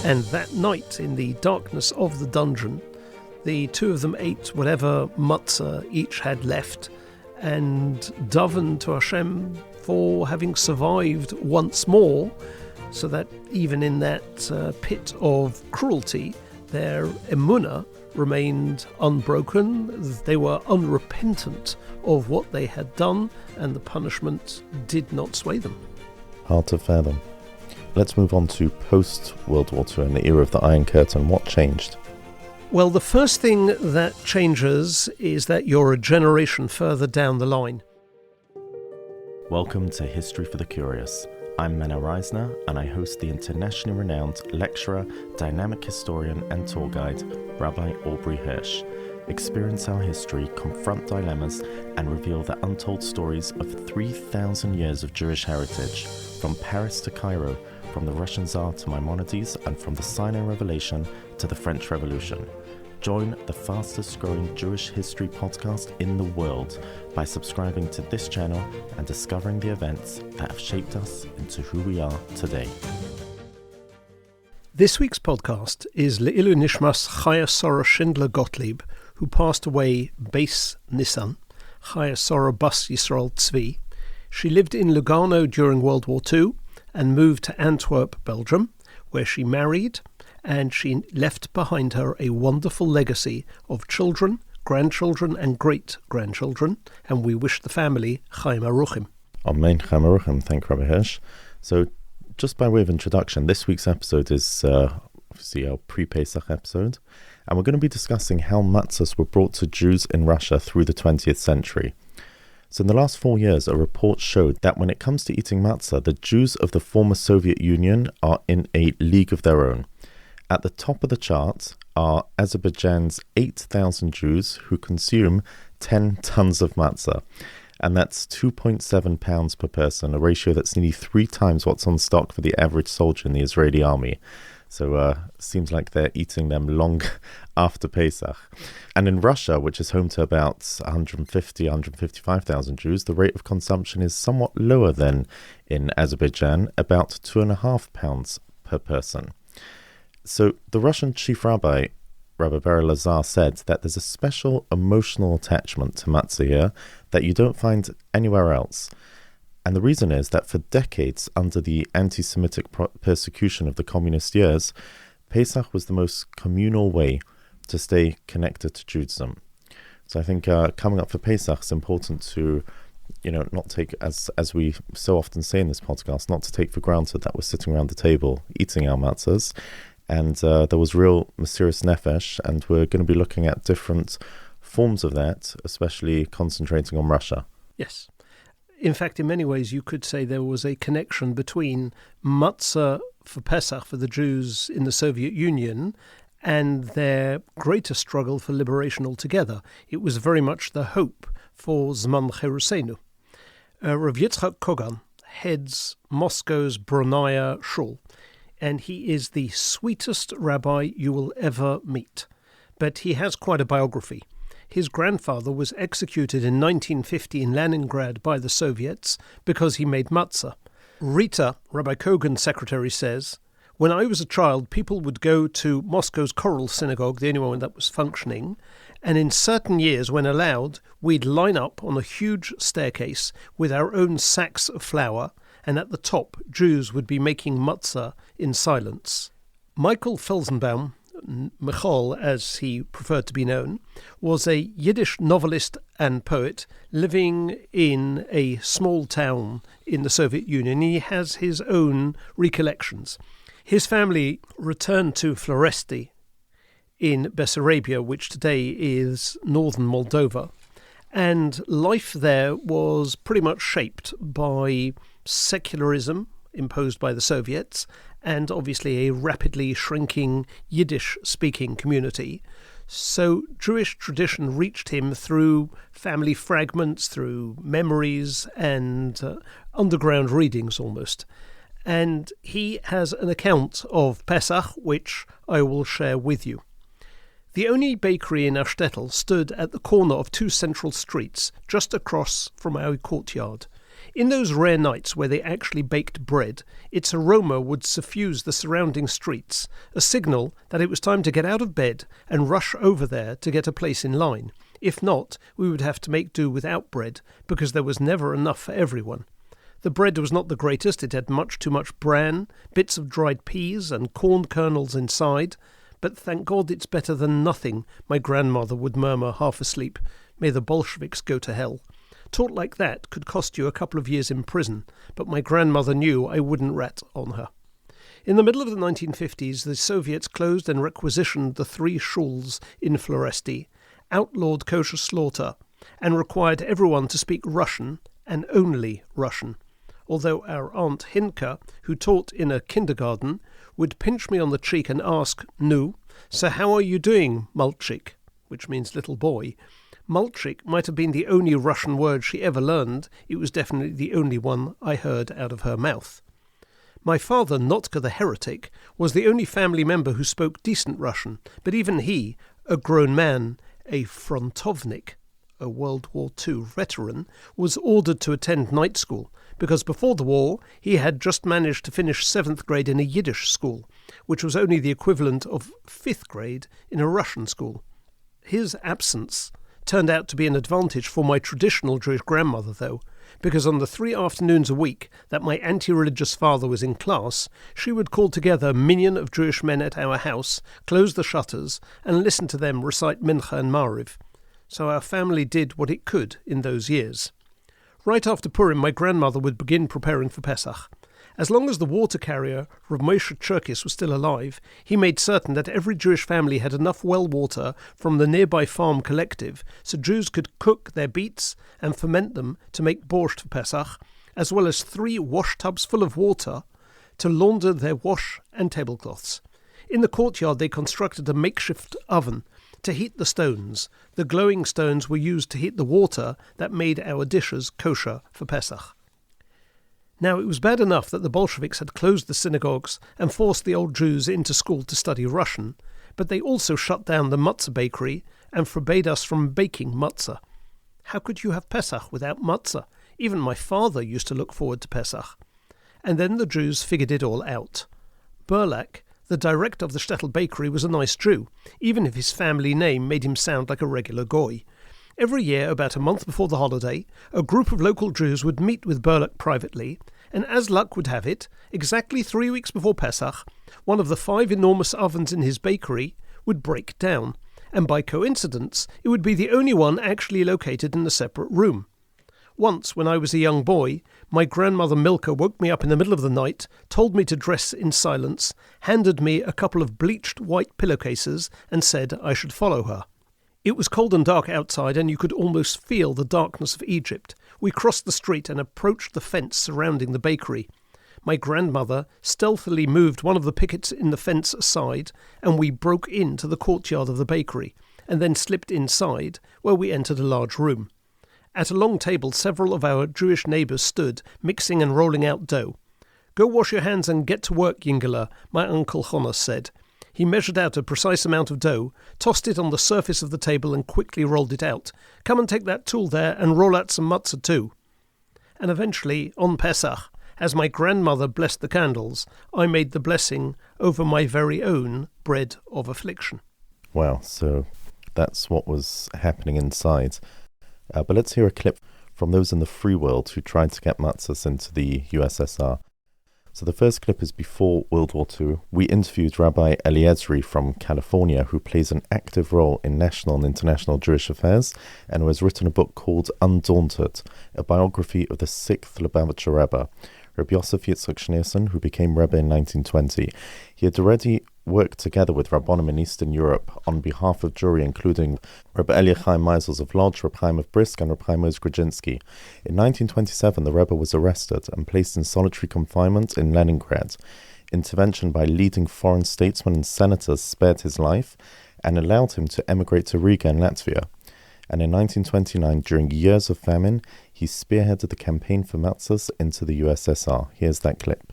And that night, in the darkness of the dungeon, the two of them ate whatever matzah each had left and davened to Hashem for having survived once more, so that even in that pit of cruelty, their emunah remained unbroken. They were unrepentant of what they had done, and the punishment did not sway them. Hard to fathom. Let's move on to post-World War II and the era of the Iron Curtain. What changed? Well, the first thing that changes is that you're a generation further down the line. Welcome to History for the Curious. I'm Mena Reisner, and I host the internationally renowned lecturer, dynamic historian, and tour guide, Rabbi Aubrey Hirsch. Experience our history, confront dilemmas, and reveal the untold stories of 3,000 years of Jewish heritage, from Paris to Cairo, from the Russian Tsar to Maimonides, and from the Sinai Revelation to the French Revolution. Join the fastest growing Jewish history podcast in the world by subscribing to this channel and discovering the events that have shaped us into who we are today. This week's podcast is Le'ilu Nishmas Chaya Sora Schindler Gottlieb, who passed away Beis Nissan, Chaya Sora Bas Yisrael Tzvi. She lived in Lugano during World War II and moved to Antwerp, Belgium, where she married, and she left behind her a wonderful legacy of children, grandchildren, and great-grandchildren, and we wish the family Chaim Aruchim. Amen, Chaim Aruchim. Thank you, Rabbi Hirsch. So, just by way of introduction, this week's episode is obviously our pre-Pesach episode, and we're going to be discussing how matzos were brought to Jews in Russia through the 20th century. So in the last 4 years, a report showed that when it comes to eating matzah, the Jews of the former Soviet Union are in a league of their own. At the top of the chart are Azerbaijan's 8,000 Jews who consume 10 tons of matzah. And that's 2.7 pounds per person, a ratio that's nearly 3 times what's on stock for the average soldier in the Israeli army. So seems like they're eating them long after Pesach. And in Russia, which is home to about 155,000 Jews, the rate of consumption is somewhat lower than in Azerbaijan, about 2.5 pounds per person. So the Russian chief rabbi, Rabbi Berel Lazar, said that there's a special emotional attachment to matzah here that you don't find anywhere else. And the reason is that for decades, under the anti-Semitic persecution of the communist years, Pesach was the most communal way to stay connected to Judaism. So I think coming up for Pesach, it's important to, not take, as we so often say in this podcast, not to take for granted that we're sitting around the table eating our matzahs. And there was real Mesiras Nefesh, and we're going to be looking at different forms of that, especially concentrating on Russia. Yes. In fact, in many ways, you could say there was a connection between matzah for Pesach for the Jews in the Soviet Union and their greater struggle for liberation altogether. It was very much the hope for Zman Cherusenu. Rav Yitzchak Kogan heads Moscow's Bronaya Shul, and he is the sweetest rabbi you will ever meet. But he has quite a biography. His grandfather was executed in 1950 in Leningrad by the Soviets because he made matzah. Rita, Rabbi Kogan's secretary, says, "When I was a child, people would go to Moscow's Choral Synagogue, the only one that was functioning, and in certain years, when allowed, we'd line up on a huge staircase with our own sacks of flour, and at the top, Jews would be making matzah in silence." Michael Felsenbaum, Michal as he preferred to be known, was a Yiddish novelist and poet living in a small town in the Soviet Union. He has his own recollections. His family returned to Floresti in Bessarabia, which today is northern Moldova, and life there was pretty much shaped by secularism imposed by the Soviets, and obviously a rapidly shrinking Yiddish-speaking community. So Jewish tradition reached him through family fragments, through memories, and underground readings almost. And he has an account of Pesach, which I will share with you. The only bakery in our shtetl stood at the corner of 2 central streets, just across from our courtyard. In those rare nights where they actually baked bread, its aroma would suffuse the surrounding streets, a signal that it was time to get out of bed and rush over there to get a place in line. If not, we would have to make do without bread, because there was never enough for everyone. The bread was not the greatest. It had much too much bran, bits of dried peas and corn kernels inside, but thank God it's better than nothing, my grandmother would murmur half asleep. May the Bolsheviks go to hell. Taught like that could cost you a couple of years in prison, but my grandmother knew I wouldn't rat on her. In the middle of the 1950s, the Soviets closed and requisitioned the 3 shuls in Floresty, outlawed kosher slaughter, and required everyone to speak Russian, and only Russian. Although our Aunt Hinka, who taught in a kindergarten, would pinch me on the cheek and ask, "Nu, so how are you doing, Malchik?" which means little boy. Malchik might have been the only Russian word she ever learned. It was definitely the only one I heard out of her mouth. My father, Notka the heretic, was the only family member who spoke decent Russian, but even he, a grown man, a frontovnik, a World War II veteran, was ordered to attend night school, because before the war he had just managed to finish 7th grade in a Yiddish school, which was only the equivalent of 5th grade in a Russian school. His absence turned out to be an advantage for my traditional Jewish grandmother, though, because on the 3 afternoons a week that my anti-religious father was in class, she would call together a minion of Jewish men at our house, close the shutters, and listen to them recite Mincha and Mariv. So our family did what it could in those years. Right after Purim, my grandmother would begin preparing for Pesach. As long as the water carrier, Rav Moshe Cherkis, was still alive, he made certain that every Jewish family had enough well water from the nearby farm collective so Jews could cook their beets and ferment them to make borscht for Pesach, as well as 3 wash tubs full of water to launder their wash and tablecloths. In the courtyard they constructed a makeshift oven to heat the stones. The glowing stones were used to heat the water that made our dishes kosher for Pesach. Now, it was bad enough that the Bolsheviks had closed the synagogues and forced the old Jews into school to study Russian, but they also shut down the Matzah bakery and forbade us from baking matzah. How could you have Pesach without matzah? Even my father used to look forward to Pesach. And then the Jews figured it all out. Burlak, the director of the shtetl bakery, was a nice Jew, even if his family name made him sound like a regular goy. Every year, about a month before the holiday, a group of local Jews would meet with Burlak privately, and as luck would have it, exactly 3 weeks before Pesach, one of the 5 enormous ovens in his bakery would break down, and by coincidence, it would be the only one actually located in a separate room. Once, when I was a young boy, my grandmother Milka woke me up in the middle of the night, told me to dress in silence, handed me a couple of bleached white pillowcases, and said I should follow her. It was cold and dark outside, and you could almost feel the darkness of Egypt. We crossed the street and approached the fence surrounding the bakery. My grandmother stealthily moved one of the pickets in the fence aside, and we broke into the courtyard of the bakery, and then slipped inside, where we entered a large room. At a long table, several of our Jewish neighbours stood, mixing and rolling out dough. "Go wash your hands and get to work, Yingela," my uncle Jonas said. He measured out a precise amount of dough, tossed it on the surface of the table and quickly rolled it out. "Come and take that tool there and roll out some matzah too." And eventually, on Pesach, as my grandmother blessed the candles, I made the blessing over my very own bread of affliction. Wow, so that's what was happening inside. But let's hear a clip from those in the free world who tried to get matzahs into the USSR. So the first clip is before World War II. We interviewed Rabbi Eliezri from California, who plays an active role in national and international Jewish affairs, and who has written a book called Undaunted, a biography of the 6th Lubavitcher Rebbe, Rabbi Yosef Yitzchak Schneerson, who became Rebbe in 1920. He had already worked together with Rabbonim in Eastern Europe on behalf of Jewry, including Rabbi Elia Chaim Meisels of Lodz, Rabbi Chaim of Brisk, and Rabbi Chaim Moshe Grudzinski. In 1927, the Rebbe was arrested and placed in solitary confinement in Leningrad. Intervention by leading foreign statesmen and senators spared his life and allowed him to emigrate to Riga in Latvia. And in 1929, during years of famine, he spearheaded the campaign for matzos into the USSR. Here's that clip.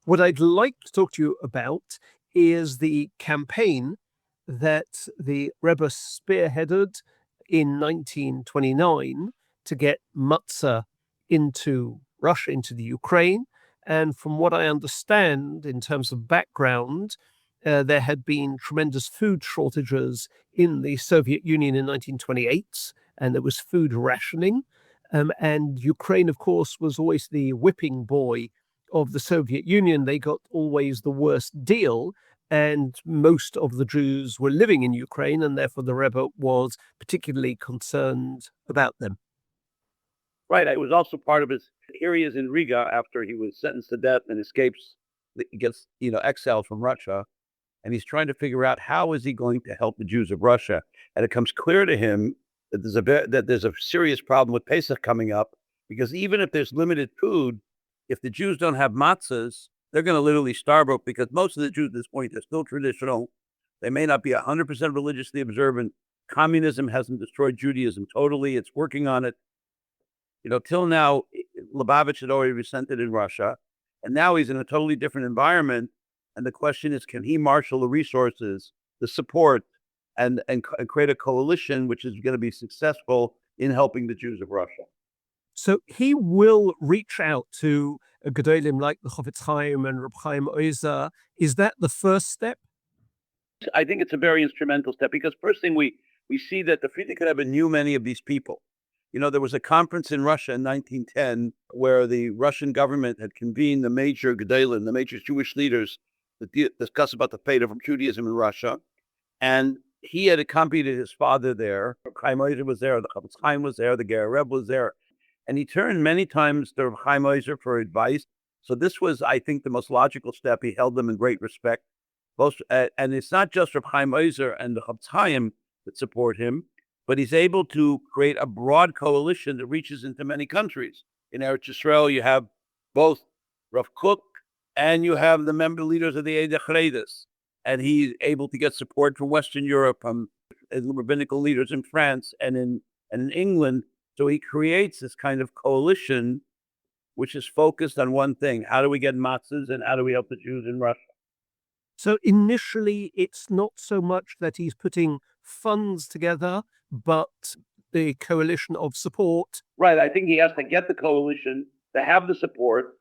What I'd like to talk to you about is the campaign that the Rebbe spearheaded in 1929 to get matzah into Russia, into the Ukraine. And from what I understand, in terms of background, there had been tremendous food shortages in the Soviet Union in 1928, and there was food rationing. And Ukraine, of course, was always the whipping boy of the Soviet Union. They got always the worst deal, and most of the Jews were living in Ukraine, and therefore the Rebbe was particularly concerned about them. Right. It was also part of his. Here he is in Riga after he was sentenced to death and escapes, he gets exiled from Russia, and he's trying to figure out how is he going to help the Jews of Russia. And it comes clear to him that there's a serious problem with Pesach coming up, because even if there's limited food, if the Jews don't have matzos, they're going to literally starve out, because most of the Jews at this point are still traditional. They may not be 100% religiously observant. Communism hasn't destroyed Judaism totally. It's working on it. Till now, Lubavitch had already resented in Russia, and now he's in a totally different environment. And the question is, can he marshal the resources, the support, and create a coalition which is going to be successful in helping the Jews of Russia? So he will reach out to Gedolim like the Chofetz Chaim and Reb Chaim Ozer. Is that the first step? I think it's a very instrumental step, because first thing we see that the Frierdiker Rebbe knew many of these people. There was a conference in Russia in 1910 where the Russian government had convened the major Gedolim, the major Jewish leaders, to discuss about the fate of Judaism in Russia. And he had accompanied his father there. Chaim Ozer was there, the Chofetz Chaim was there, the Ger Rebbe was there. And he turned many times to Chaim Ozer for advice. So this was, I think, the most logical step. He held them in great respect. And it's not just Reb Chaim Ozer and the Chofetz Chaim that support him, but he's able to create a broad coalition that reaches into many countries. In Eretz Yisrael, you have both Rav Kook and you have the member leaders of the Eidei Charedes. And he's able to get support from Western Europe, from rabbinical leaders in France and in England. So he creates this kind of coalition which is focused on one thing: how do we get matzahs and how do we help the Jews in Russia? So initially, it's not so much that he's putting funds together, but the coalition of support. Right. I think he has to get the coalition to have the support.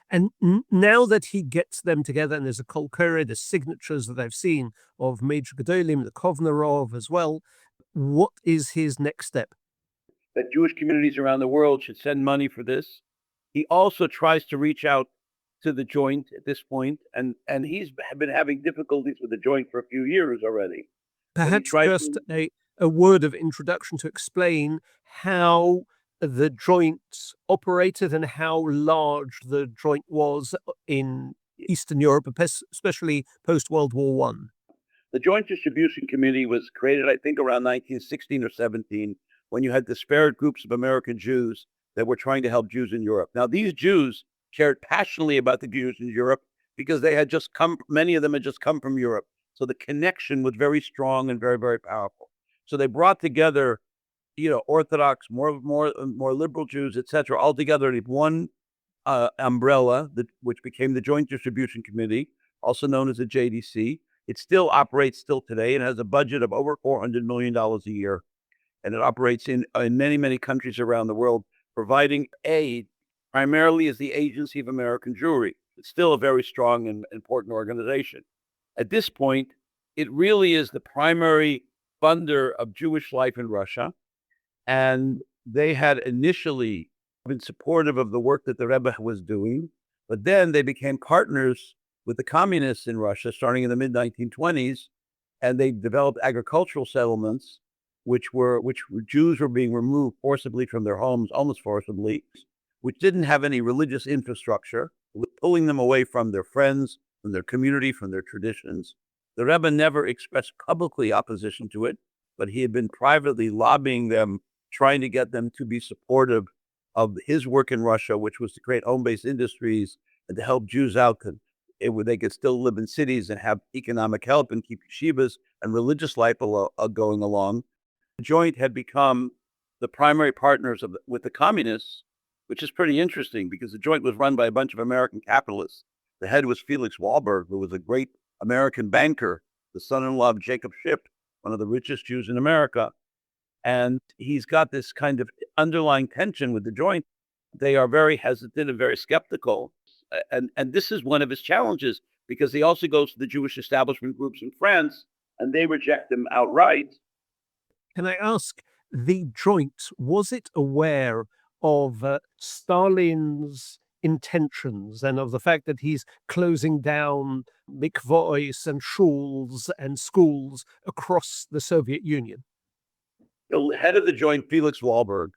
And now that he gets them together, and there's a kol koreh, the signatures that I've seen of Major Gedolim, the Kovnarov as well, what is his next step? That Jewish communities around the world should send money for this. He also tries to reach out to the Joint at this point, and he's been having difficulties with the Joint for a few years already. Perhaps just a word of introduction to explain how the Joint operated and how large the Joint was in Eastern Europe, especially post-World War I. The Joint Distribution Committee was created, I think, around 1916 or 17, when you had disparate groups of American Jews that were trying to help Jews in Europe. Now, these Jews cared passionately about the Jews in Europe because many of them had just come from Europe. So the connection was very strong and very, very powerful. So they brought together, Orthodox, more liberal Jews, etc., all together in one umbrella, which became the Joint Distribution Committee, also known as the JDC. It still operates today and has a budget of over $400 million a year. And it operates in many, many countries around the world, providing aid primarily as the Agency of American Jewry. It's still a very strong and important organization. At this point, it really is the primary funder of Jewish life in Russia. And they had initially been supportive of the work that the Rebbe was doing, but then they became partners with the communists in Russia starting in the mid-1920s, and they developed agricultural settlements which Jews were being removed forcibly from their homes, almost forcibly, which didn't have any religious infrastructure, pulling them away from their friends, from their community, from their traditions. The Rebbe never expressed publicly opposition to it, but he had been privately lobbying them, trying to get them to be supportive of his work in Russia, which was to create home-based industries and to help Jews out where they could still live in cities and have economic help and keep yeshivas and religious life going along. The Joint had become the primary partners with the communists, which is pretty interesting because the Joint was run by a bunch of American capitalists. The head was Felix Wahlberg, who was a great American banker, the son-in-law of Jacob Schiff, one of the richest Jews in America. And he's got this kind of underlying tension with the joint. They are very hesitant and very skeptical. And this is one of his challenges, because he also goes to the Jewish establishment groups in France, and they reject him outright. Can I ask, the joint, was it aware of Stalin's intentions and of the fact that he's closing down mikvahs and shuls and schools across the Soviet Union? The head of the joint, Felix Wahlberg,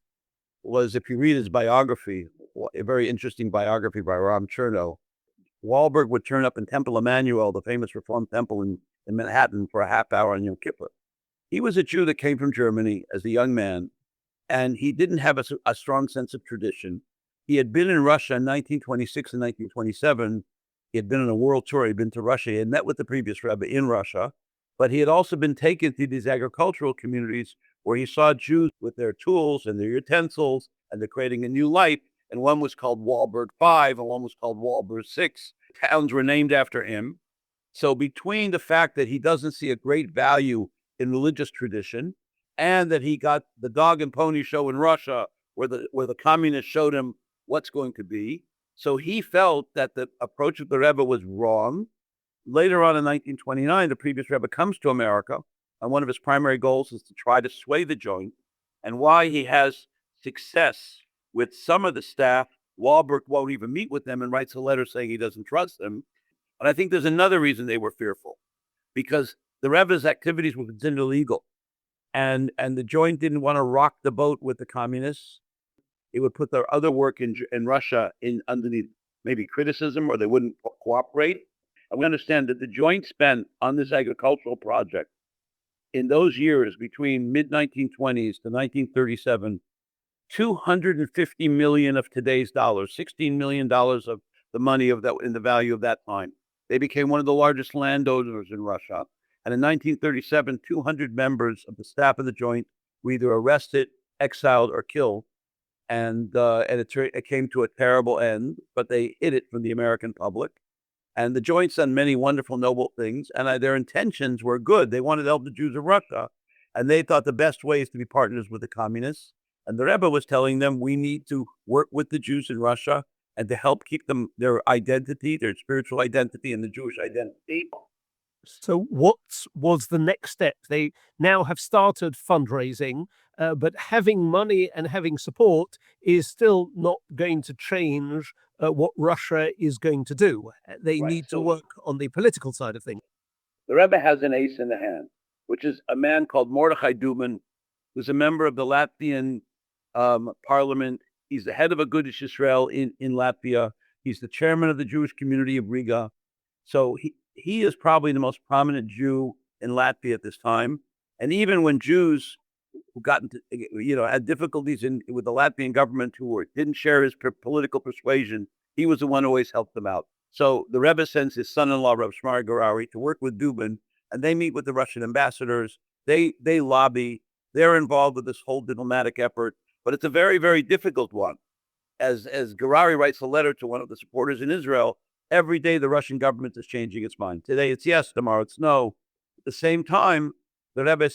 was, if you read his biography, a very interesting biography by Ram Chernow, Wahlberg would turn up in Temple Emmanuel, the famous Reform temple in Manhattan, for a half hour on Yom Kippur. He was a Jew that came from Germany as a young man, and he didn't have a strong sense of tradition. He had been in Russia in 1926 and 1927. He had been on a world tour. He'd been to Russia. He had met with the previous Rebbe in Russia, but he had also been taken to these agricultural communities where he saw Jews with their tools and their utensils, and they're creating a new life. And one was called Wahlberg 5, and one was called Wahlberg 6. Towns were named after him. So between the fact that he doesn't see a great value in religious tradition, and that he got the dog and pony show in Russia where the communists showed him what's going to be, so he felt that the approach of the Rebbe was wrong. Later on in 1929, the previous Rebbe comes to America, and one of his primary goals is to try to sway the joint. And why he has success with some of the staff, Wahlberg won't even meet with them and writes a letter saying he doesn't trust them. And I think there's another reason they were fearful, because the Rebbe's activities were considered illegal. And the joint didn't want to rock the boat with the communists. It would put their other work in Russia in underneath maybe criticism, or they wouldn't cooperate. And we understand that the joint spent on this agricultural project in those years between mid-1920s to 1937, $250 million of today's dollars, $16 million of the money of that in the value of that time. They became one of the largest landowners in Russia. And in 1937, 200 members of the staff of the joint were either arrested, exiled, or killed. And it came to a terrible end, but they hid it from the American public. And the joint's done many wonderful, noble things, and their intentions were good. They wanted to help the Jews of Russia, and they thought the best way is to be partners with the communists. And the Rebbe was telling them, we need to work with the Jews in Russia and to help keep them their identity, their spiritual identity, and the Jewish identity. So what was the next step? They now have started fundraising, but having money and having support is still not going to change what Russia is going to do. They need to work on the political side of things. The Rebbe has an ace in the hand, which is a man called Mordechai Dubin, who's a member of the Latvian parliament. He's the head of Agudas Yisrael in Latvia. He's the chairman of the Jewish community of Riga. So he is probably the most prominent Jew in Latvia at this time. And even when Jews who had difficulties with the Latvian government, who didn't share his political persuasion, he was the one who always helped them out. So the Rebbe sends his son-in-law, Reb Shmari Garari, to work with Dubin, and they meet with the Russian ambassadors. They lobby. They're involved with this whole diplomatic effort, but it's a very, very difficult one. As Garari writes a letter to one of the supporters in Israel, every day the Russian government is changing its mind. Today it's yes, tomorrow it's no. At the same time, the Rebbe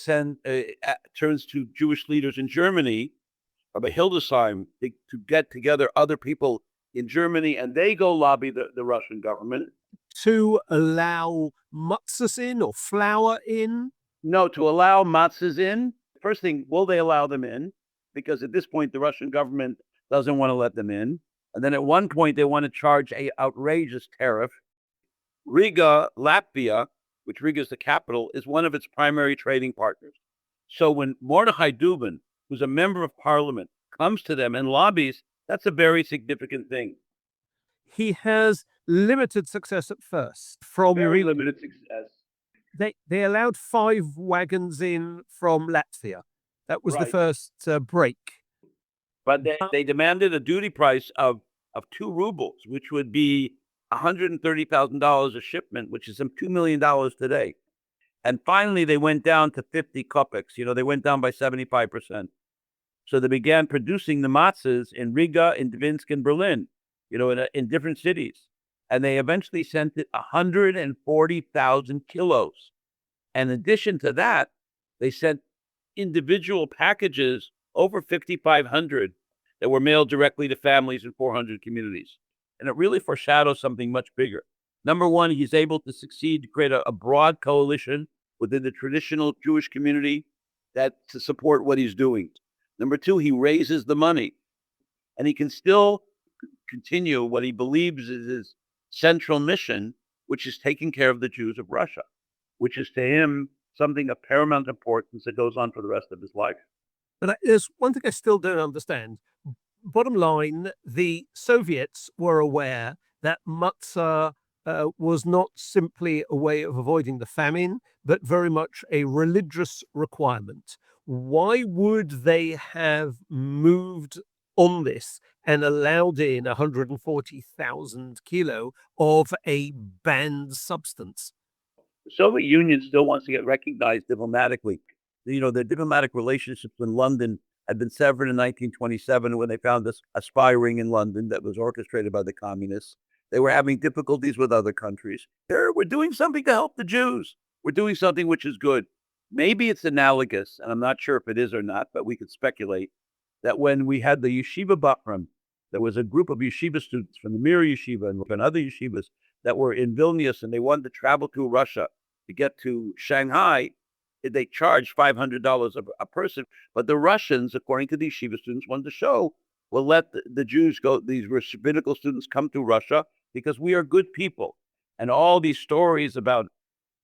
turns to Jewish leaders in Germany, Rabbi Hildesheim, to get together other people in Germany, and they go lobby the Russian government. To allow matzos in or flour in? No, to allow matzos in. First thing, will they allow them in? Because at this point, the Russian government doesn't want to let them in. And then at one point, they want to charge an outrageous tariff. Riga, Latvia, which Riga is the capital, is one of its primary trading partners. So when Mordechai Dubin, who's a member of parliament, comes to them and lobbies, that's a very significant thing. He has limited success at first. Very limited success. They allowed 5 wagons in from Latvia. That was the first break. But they demanded a duty price of 2 rubles, which would be $130,000 a shipment, which is some $2 million today. And finally, they went down to 50 kopecks. They went down by 75%. So they began producing the matzahs in Riga, in Defiance, in Berlin, in different cities. And they eventually sent it 140,000 kilos. And in addition to that, they sent individual packages, over 5,500, that were mailed directly to families in 400 communities. And it really foreshadows something much bigger. Number one, he's able to succeed to create a broad coalition within the traditional Jewish community to support what he's doing. Number two, he raises the money, and he can still continue what he believes is his central mission, which is taking care of the Jews of Russia, which is to him something of paramount importance that goes on for the rest of his life. But there's one thing I still don't understand. Bottom line, the Soviets were aware that matzah was not simply a way of avoiding the famine, but very much a religious requirement. Why would they have moved on this and allowed in 140,000 kilo of a banned substance? The Soviet Union still wants to get recognized diplomatically. The diplomatic relationships in London had been severed in 1927 when they found a spy ring in London that was orchestrated by the communists. They were having difficulties with other countries. We're doing something to help the Jews. We're doing something which is good. Maybe it's analogous, and I'm not sure if it is or not, but we could speculate that when we had the yeshiva Bachram, there was a group of yeshiva students from the Mir Yeshiva and other yeshivas that were in Vilnius, and they wanted to travel to Russia to get to Shanghai. They charged $500 a person, but the Russians, according to the yeshiva students, wanted to show, we'll let the Jews go, these rabbinical students come to Russia because we are good people. And all these stories about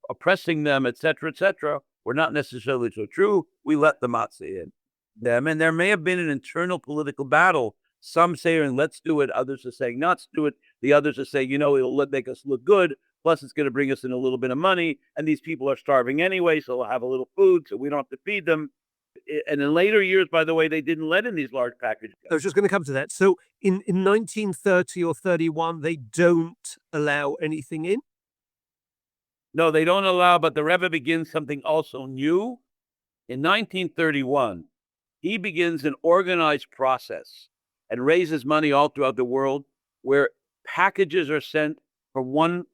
oppressing them, et cetera, were not necessarily so true. We let the matzah in them. And there may have been an internal political battle. Some say, let's do it. Others are saying, not to do it. The others are saying, it'll make us look good. Plus, it's going to bring us in a little bit of money. And these people are starving anyway, so we'll have a little food, so we don't have to feed them. And in later years, by the way, they didn't let in these large packages. I was just going to come to that. So in 1930 or 31, they don't allow anything in? No, they don't allow, but the Rebbe begins something also new. In 1931, he begins an organized process and raises money all throughout the world where packages are sent from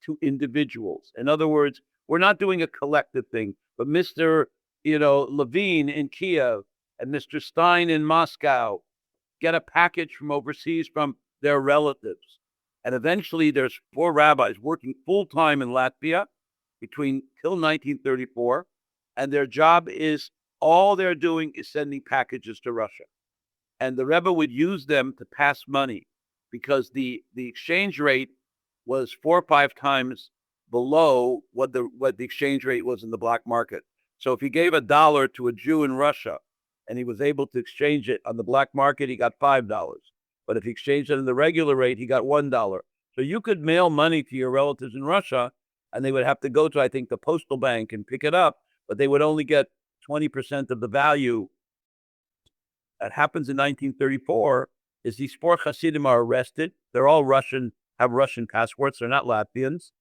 to individuals. In other words, we're not doing a collective thing, but Mr. Levine in Kiev and Mr. Stein in Moscow get a package from overseas from their relatives. And eventually there's 4 rabbis working full-time in Latvia till 1934. And their job is, all they're doing is sending packages to Russia. And the Rebbe would use them to pass money because the exchange rate was 4 or 5 times below what the exchange rate was in the black market. So if he gave $1 to a Jew in Russia and he was able to exchange it on the black market, he got $5. But if he exchanged it in the regular rate, he got $1. So you could mail money to your relatives in Russia, and they would have to go to, I think, the postal bank and pick it up, but they would only get 20% of the value. That happens in 1934, is these 4 Hasidim are arrested. They're all Russian, have Russian passports. They're not Latvians.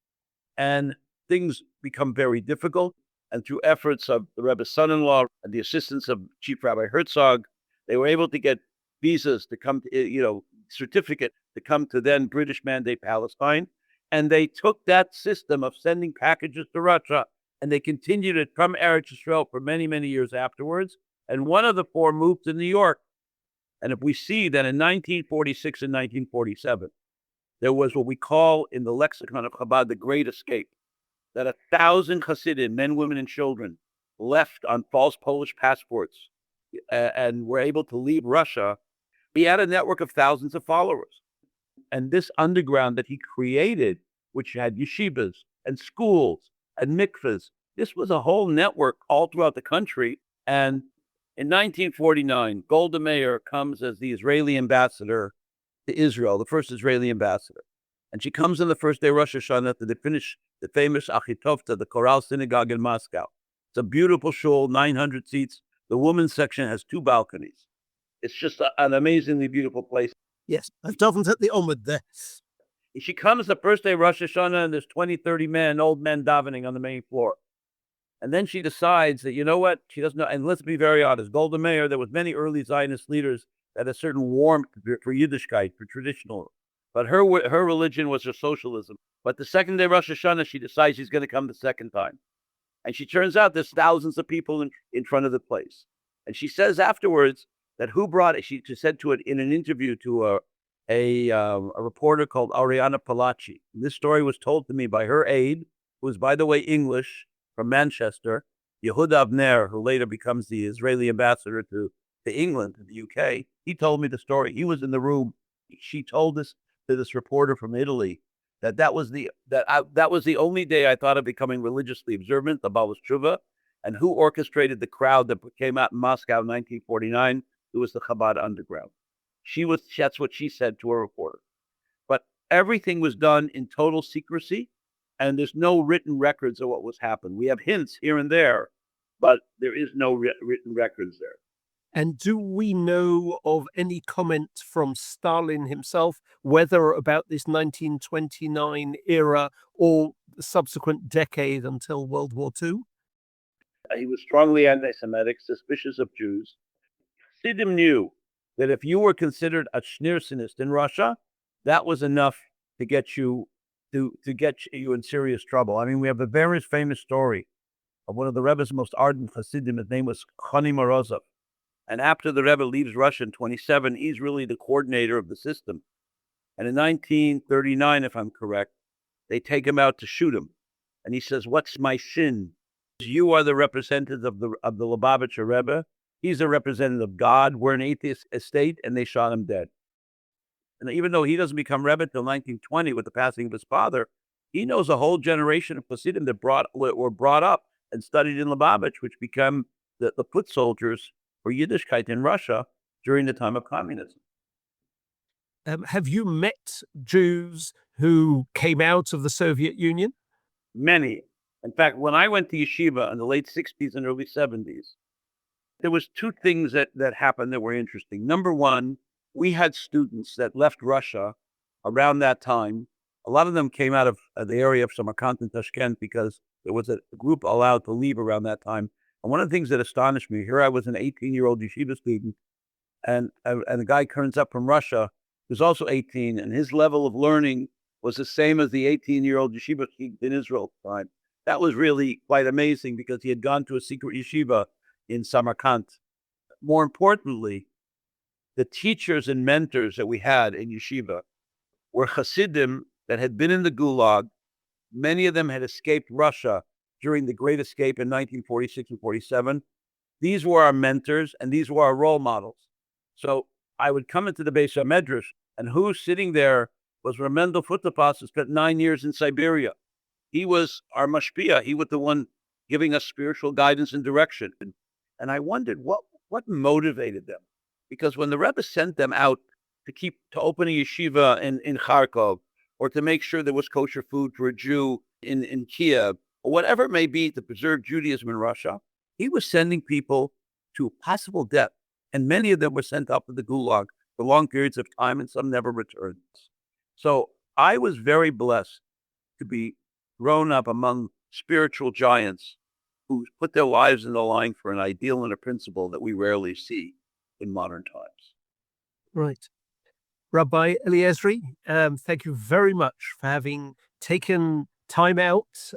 And things become very difficult. And through efforts of the Rebbe's son-in-law and the assistance of Chief Rabbi Herzog, they were able to get visas to come to, certificate to come to then British Mandate Palestine. And they took that system of sending packages to Russia and they continued it from Eretz Yisrael for many, many years afterwards. And one of the 4 moved to New York. And if we see that in 1946 and 1947, there was what we call in the lexicon of Chabad the Great Escape, that 1,000 Hasidim, men, women, and children, left on false Polish passports and were able to leave Russia. He had a network of thousands of followers. And this underground that he created, which had yeshivas and schools and mikvahs, this was a whole network all throughout the country. And in 1949, Golda Meir comes as the Israeli ambassador to Israel, the first Israeli ambassador. And she comes on the first day Rosh Hashanah to finish the famous Achitovta, the Choral Synagogue in Moscow. It's a beautiful shul, 900 seats. The women's section has 2 balconies. It's just an amazingly beautiful place. Yes, I've often at the Omid there. She comes the first day Rosh Hashanah, and there's 20, 30 men, old men davening on the main floor. And then she decides that, you know what, she doesn't know. And let's be very honest, Golda Meir, there was many early Zionist leaders that had a certain warmth for Yiddishkeit, for traditional. But her religion was her socialism. But the second day Rosh Hashanah, she decides she's going to come the second time. And she turns out there's thousands of people in front of the place. And she says afterwards that who brought it, she said to it in an interview to a reporter called Ariana Palachi. This story was told to me by her aide, who is, by the way, English, from Manchester, Yehuda Avner, who later becomes the Israeli ambassador to England, to the UK. He told me the story. He was in the room. She told this to this reporter from Italy that was the only day I thought of becoming religiously observant, the Baal Tshuva, and who orchestrated the crowd that came out in Moscow in 1949. It was the Chabad underground. That's what she said to a reporter. But everything was done in total secrecy, and there's no written records of what was happened. We have hints here and there, but there is no written records there. And do we know of any comment from Stalin himself, whether about this 1929 era or the subsequent decade until World War II? He was strongly anti-Semitic, suspicious of Jews. Hasidim knew that if you were considered a schneerson in Russia, that was enough to get you in serious trouble. I mean, we have a very famous story of one of the Rebbe's most ardent Hasidim. His name was Chani Morozov. And after the Rebbe leaves Russia in 27, he's really the coordinator of the system. And in 1939, if I'm correct, they take him out to shoot him. And he says, "What's my sin? You are the representative of the Lubavitcher Rebbe. He's a representative of God. We're an atheist estate," and they shot him dead. And even though he doesn't become Rebbe till 1920 with the passing of his father, he knows a whole generation of Hasidim that were brought up and studied in Lubavitch, which become the foot soldiers for Yiddishkeit in Russia during the time of communism. Have you met Jews who came out of the Soviet Union? Many. In fact, when I went to yeshiva in the late 60s and early 70s, there was two things that happened that were interesting. Number one, we had students that left Russia around that time. A lot of them came out of the area of Samarkand and Tashkent because there was a group allowed to leave around that time. And one of the things that astonished me, here I was an 18-year-old yeshiva student, and a guy turns up from Russia who's also 18, and his level of learning was the same as the 18-year-old yeshiva student in Israel at the time. That was really quite amazing because he had gone to a secret yeshiva in Samarkand. More importantly, the teachers and mentors that we had in yeshiva were Hasidim that had been in the Gulag. Many of them had escaped Russia during the Great Escape in 1946 and 47. These were our mentors and these were our role models. So I would come into the Beis HaMedrash, and who's sitting there was Ramendel Futterpass, who spent 9 years in Siberia. He was our mashpia. He was the one giving us spiritual guidance and direction. And I wondered what motivated them. Because when the Rebbe sent them out to open a yeshiva in Kharkov, or to make sure there was kosher food for a Jew in Kiev, or whatever it may be to preserve Judaism in Russia, he was sending people to possible death. And many of them were sent up to the Gulag for long periods of time, and some never returned. So I was very blessed to be grown up among spiritual giants who put their lives in the line for an ideal and a principle that we rarely see in modern times. Right. Rabbi Eliezri, thank you very much for having taken time out.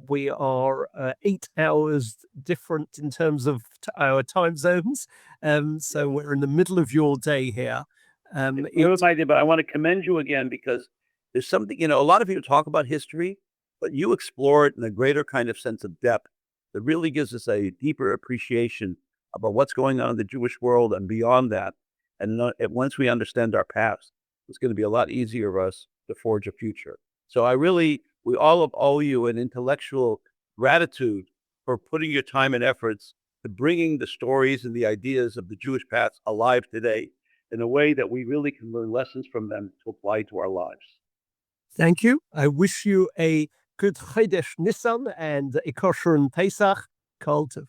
We are 8 hours different in terms of our time zones. So we're in the middle of your day here. But I want to commend you again because there's something, a lot of people talk about history, but you explore it in a greater kind of sense of depth that really gives us a deeper appreciation about what's going on in the Jewish world and beyond that. And once we understand our past, it's going to be a lot easier for us to forge a future. So we all owe you an intellectual gratitude for putting your time and efforts to bringing the stories and the ideas of the Jewish past alive today in a way that we really can learn lessons from them to apply to our lives. Thank you. I wish you a good Chodesh Nissan and a kosher Pesach. Kol Tov.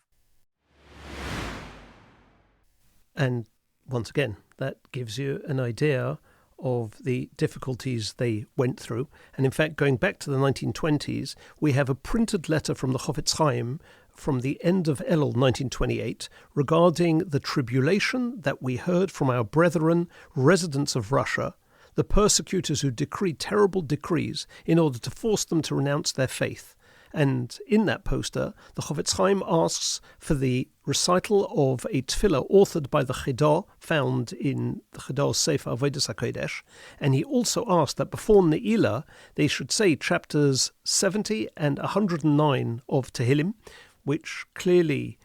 And once again, that gives you an idea of the difficulties they went through. And in fact, going back to the 1920s, we have a printed letter from the Chofetz Chaim from the end of Elul 1928 regarding the tribulation that we heard from our brethren, residents of Russia, the persecutors who decreed terrible decrees in order to force them to renounce their faith. And in that poster, the Chofetz Chaim asks for the recital of a tefillah authored by the Chida, found in the Chida's Sefer Avodas HaKodesh. And he also asked that before Ne'ilah, they should say chapters 70 and 109 of Tehillim, which clearly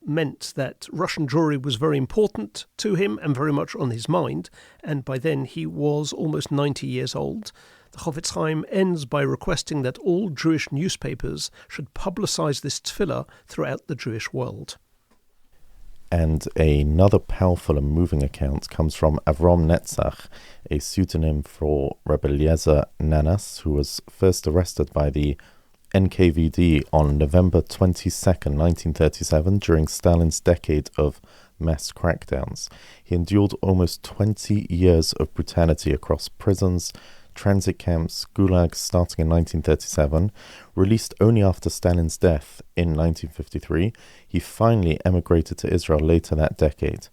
meant that Russian Jewry was very important to him and very much on his mind, and by then he was almost 90 years old. The Chofetz Chaim ends by requesting that all Jewish newspapers should publicize this tefillah throughout the Jewish world. And another powerful and moving account comes from Avram Netzach, a pseudonym for Rebbe Eliezer Nanas, who was first arrested by the NKVD on November 22nd, 1937, during Stalin's decade of mass crackdowns. He endured almost 20 years of brutality across prisons, transit camps, gulags starting in 1937. Released only after Stalin's death in 1953, he finally emigrated to Israel later that decade.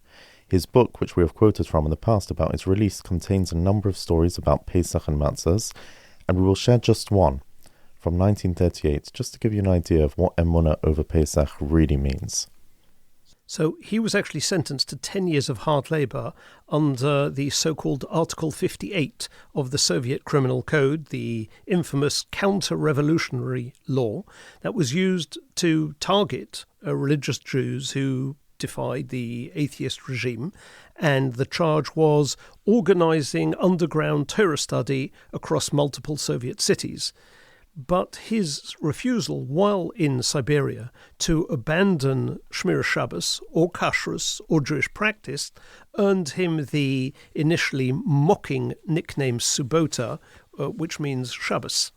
His book, which we have quoted from in the past about his release, contains a number of stories about Pesach and matzos, and we will share just one from 1938, just to give you an idea of what emunah over Pesach really means. So he was actually sentenced to 10 years of hard labour under the so-called Article 58 of the Soviet Criminal Code, the infamous counter-revolutionary law that was used to target religious Jews who defied the atheist regime. And the charge was organising underground Torah study across multiple Soviet cities. But his refusal, while in Siberia, to abandon Shmir Shabbos or Kashrus or Jewish practice earned him the initially mocking nickname Subota, which means Shabbos.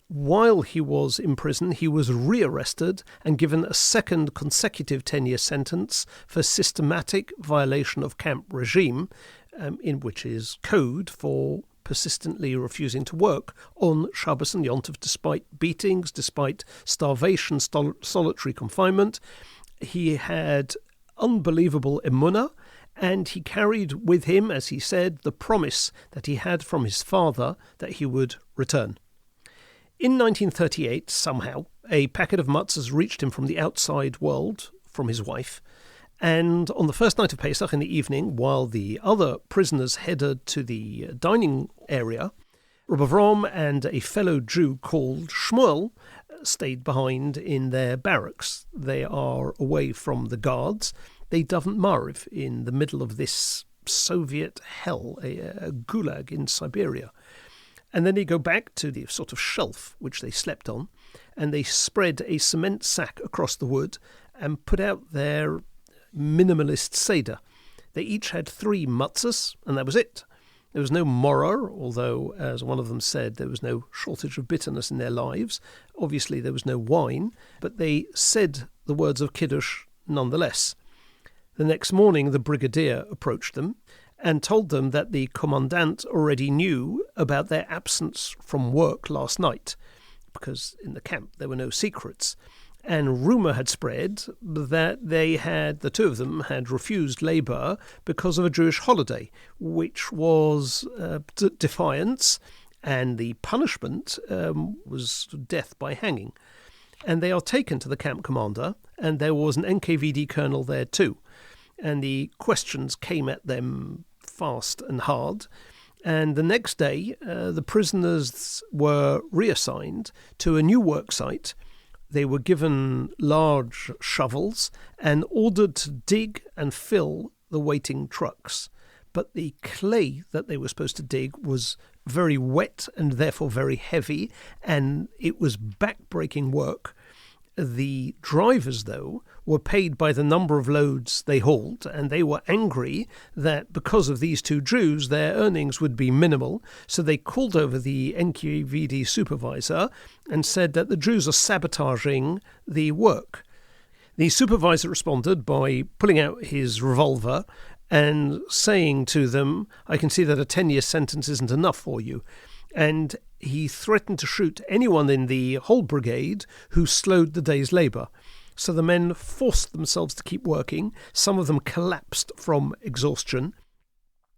While he was in prison, he was rearrested and given a second consecutive 10-year sentence for systematic violation of camp regime, in which is code for persistently refusing to work on Shabbos and Yom Tov despite beatings, despite starvation, solitary confinement. He had unbelievable emunah, and he carried with him, as he said, the promise that he had from his father that he would return. In 1938, somehow, a packet of matzos reached him from the outside world, from his wife. And on the first night of Pesach in the evening, while the other prisoners headed to the dining area, Rabbi Avram and a fellow Jew called Shmuel stayed behind in their barracks. They are away from the guards. They davened Mariv in the middle of this Soviet hell, a gulag in Siberia. And then they go back to the sort of shelf which they slept on, and they spread a cement sack across the wood and put out their minimalist Seder. They each had 3 matzos, and that was it. There was no moror, although, as one of them said, there was no shortage of bitterness in their lives. Obviously, there was no wine, but they said the words of Kiddush nonetheless. The next morning, the brigadier approached them and told them that the commandant already knew about their absence from work last night, because in the camp there were no secrets. And rumour had spread that the 2 of them had refused labour because of a Jewish holiday, which was Defiance, and the punishment was death by hanging. And they are taken to the camp commander, and there was an NKVD colonel there too. And the questions came at them fast and hard. And the next day, the prisoners were reassigned to a new work site. They were given large shovels and ordered to dig and fill the waiting trucks. But the clay that they were supposed to dig was very wet and therefore very heavy, and it was back-breaking work. The drivers, though, were paid by the number of loads they hauled, and they were angry that because of these 2 Jews, their earnings would be minimal. So they called over the NKVD supervisor and said that the Jews are sabotaging the work. The supervisor responded by pulling out his revolver and saying to them, "I can see that a 10-year sentence isn't enough for you." And he threatened to shoot anyone in the whole brigade who slowed the day's labour. So the men forced themselves to keep working. Some of them collapsed from exhaustion.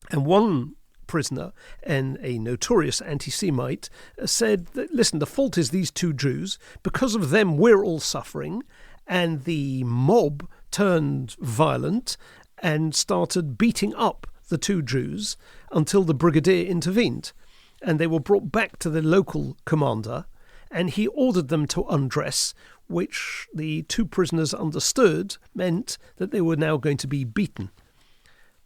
And one prisoner and a notorious anti-Semite, said that, listen, the fault is these two Jews. Because of them, we're all suffering. And the mob turned violent and started beating up the two Jews until the brigadier intervened. And they were brought back to the local commander, and he ordered them to undress, which the two prisoners understood meant that they were now going to be beaten.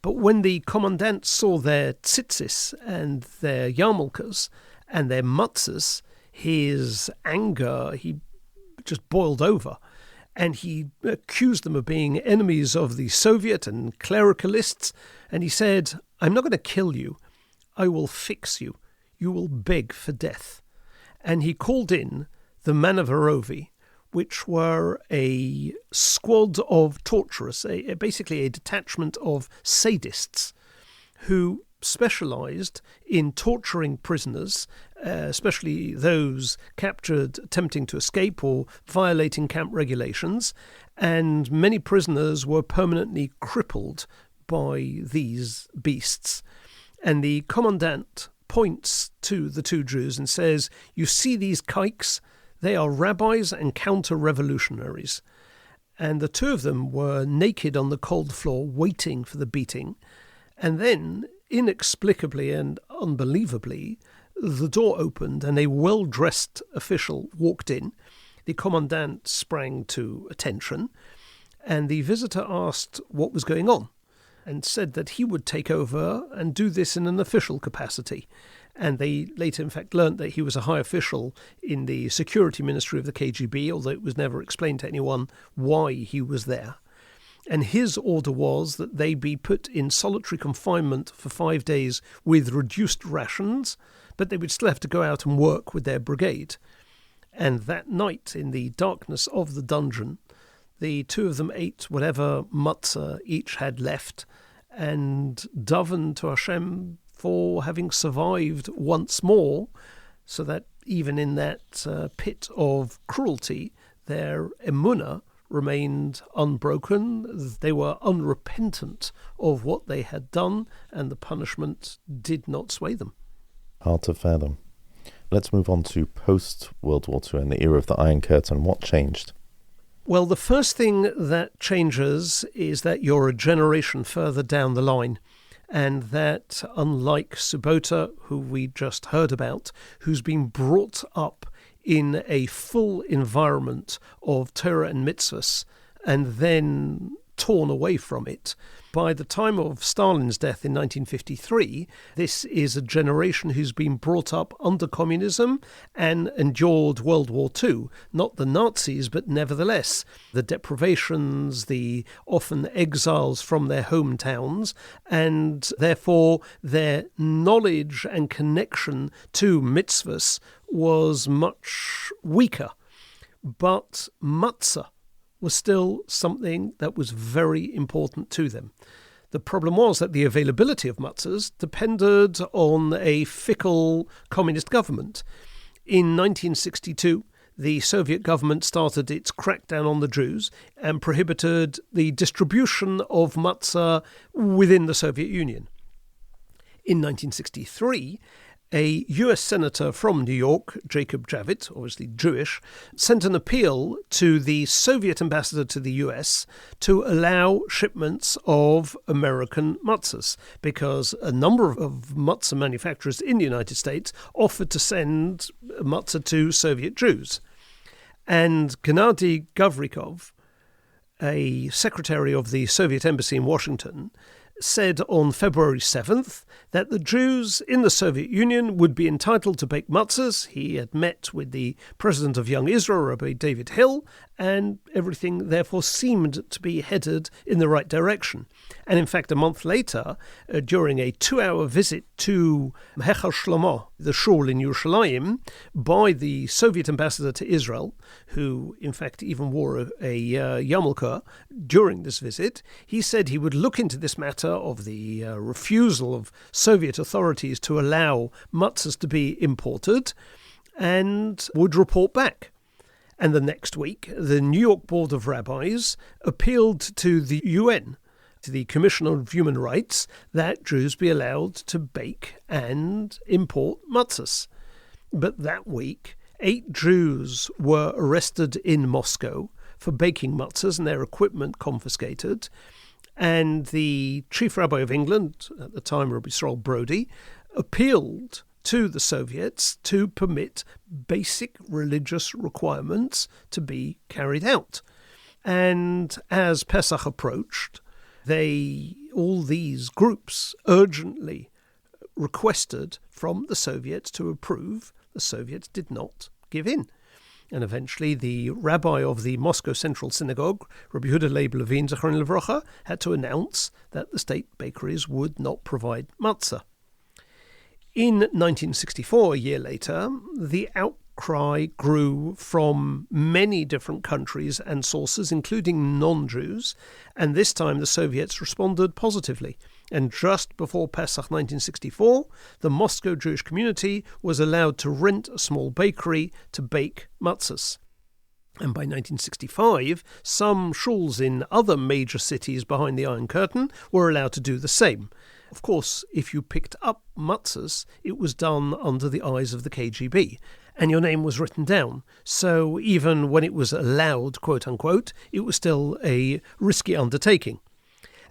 But when the commandant saw their tzitzis and their yarmulkes and their matzos, his anger, he just boiled over. And he accused them of being enemies of the Soviet and clericalists. And he said, I'm not going to kill you. I will fix you. You will beg for death. And he called in the Manavarovi, which were a squad of torturers, basically a detachment of sadists who specialized in torturing prisoners, especially those captured attempting to escape or violating camp regulations. And many prisoners were permanently crippled by these beasts. And the commandant points to the two Jews and says, you see these kikes? They are rabbis and counter-revolutionaries. And the two of them were naked on the cold floor waiting for the beating. And then, inexplicably and unbelievably, the door opened and a well-dressed official walked in. The commandant sprang to attention, and the visitor asked what was going on and said that he would take over and do this in an official capacity. And they later, in fact, learnt that he was a high official in the security ministry of the KGB, although it was never explained to anyone why he was there. And his order was that they be put in solitary confinement for 5 days with reduced rations, but they would still have to go out and work with their brigade. And that night, in the darkness of the dungeon, the two of them ate whatever matzah each had left and davened to Hashem for having survived once more, so that even in that pit of cruelty, their emunah remained unbroken. They were unrepentant of what they had done, and the punishment did not sway them. Hard to fathom. Let's move on to post-World War II and the era of the Iron Curtain. What changed? Well, the first thing that changes is that you're a generation further down the line, and that unlike Subota, who we just heard about, who's been brought up in a full environment of Torah and mitzvahs and then torn away from it. By the time of Stalin's death in 1953, this is a generation who's been brought up under communism and endured World War II. Not the Nazis, but nevertheless, the deprivations, the often exiles from their hometowns, and therefore their knowledge and connection to mitzvahs was much weaker. But matzah was still something that was very important to them. The problem was that the availability of matzahs depended on a fickle communist government. In 1962, the Soviet government started its crackdown on the Jews and prohibited the distribution of matzah within the Soviet Union. In 1963, a US senator from New York, Jacob Javits, obviously Jewish, sent an appeal to the Soviet ambassador to the US to allow shipments of American matzahs, because a number of matzah manufacturers in the United States offered to send matzah to Soviet Jews. And Gennady Gavrikov, a secretary of the Soviet embassy in Washington, said on February 7th that the Jews in the Soviet Union would be entitled to bake matzahs. He had met with the president of Young Israel, Rabbi David Hill, and everything therefore seemed to be headed in the right direction. And in fact, a month later, during a 2-hour visit to Hechal Shlomo, the shul in Yerushalayim, by the Soviet ambassador to Israel, who in fact even wore a yarmulke during this visit, he said he would look into this matter of the refusal of Soviet authorities to allow matzahs to be imported and would report back. And the next week, the New York Board of Rabbis appealed to the UN the Commission on Human Rights that Jews be allowed to bake and import matzos. But that week, 8 Jews were arrested in Moscow for baking matzos and their equipment confiscated. And the Chief Rabbi of England, at the time Rabbi Cyril Brody, appealed to the Soviets to permit basic religious requirements to be carried out. And as Pesach approached, all these groups urgently requested from the Soviets to approve. The Soviets did not give in. And eventually the rabbi of the Moscow Central Synagogue, Rabbi Yehuda Leib Levin, Zechron Livrocha, had to announce that the state bakeries would not provide matzah. In 1964, a year later, the outcry grew from many different countries and sources, including non-Jews, and this time the Soviets responded positively. And just before Pesach 1964, the Moscow Jewish community was allowed to rent a small bakery to bake matzos. And by 1965, some shuls in other major cities behind the Iron Curtain were allowed to do the same. Of course, if you picked up matzos, it was done under the eyes of the KGB, and your name was written down. So even when it was allowed, quote-unquote, it was still a risky undertaking.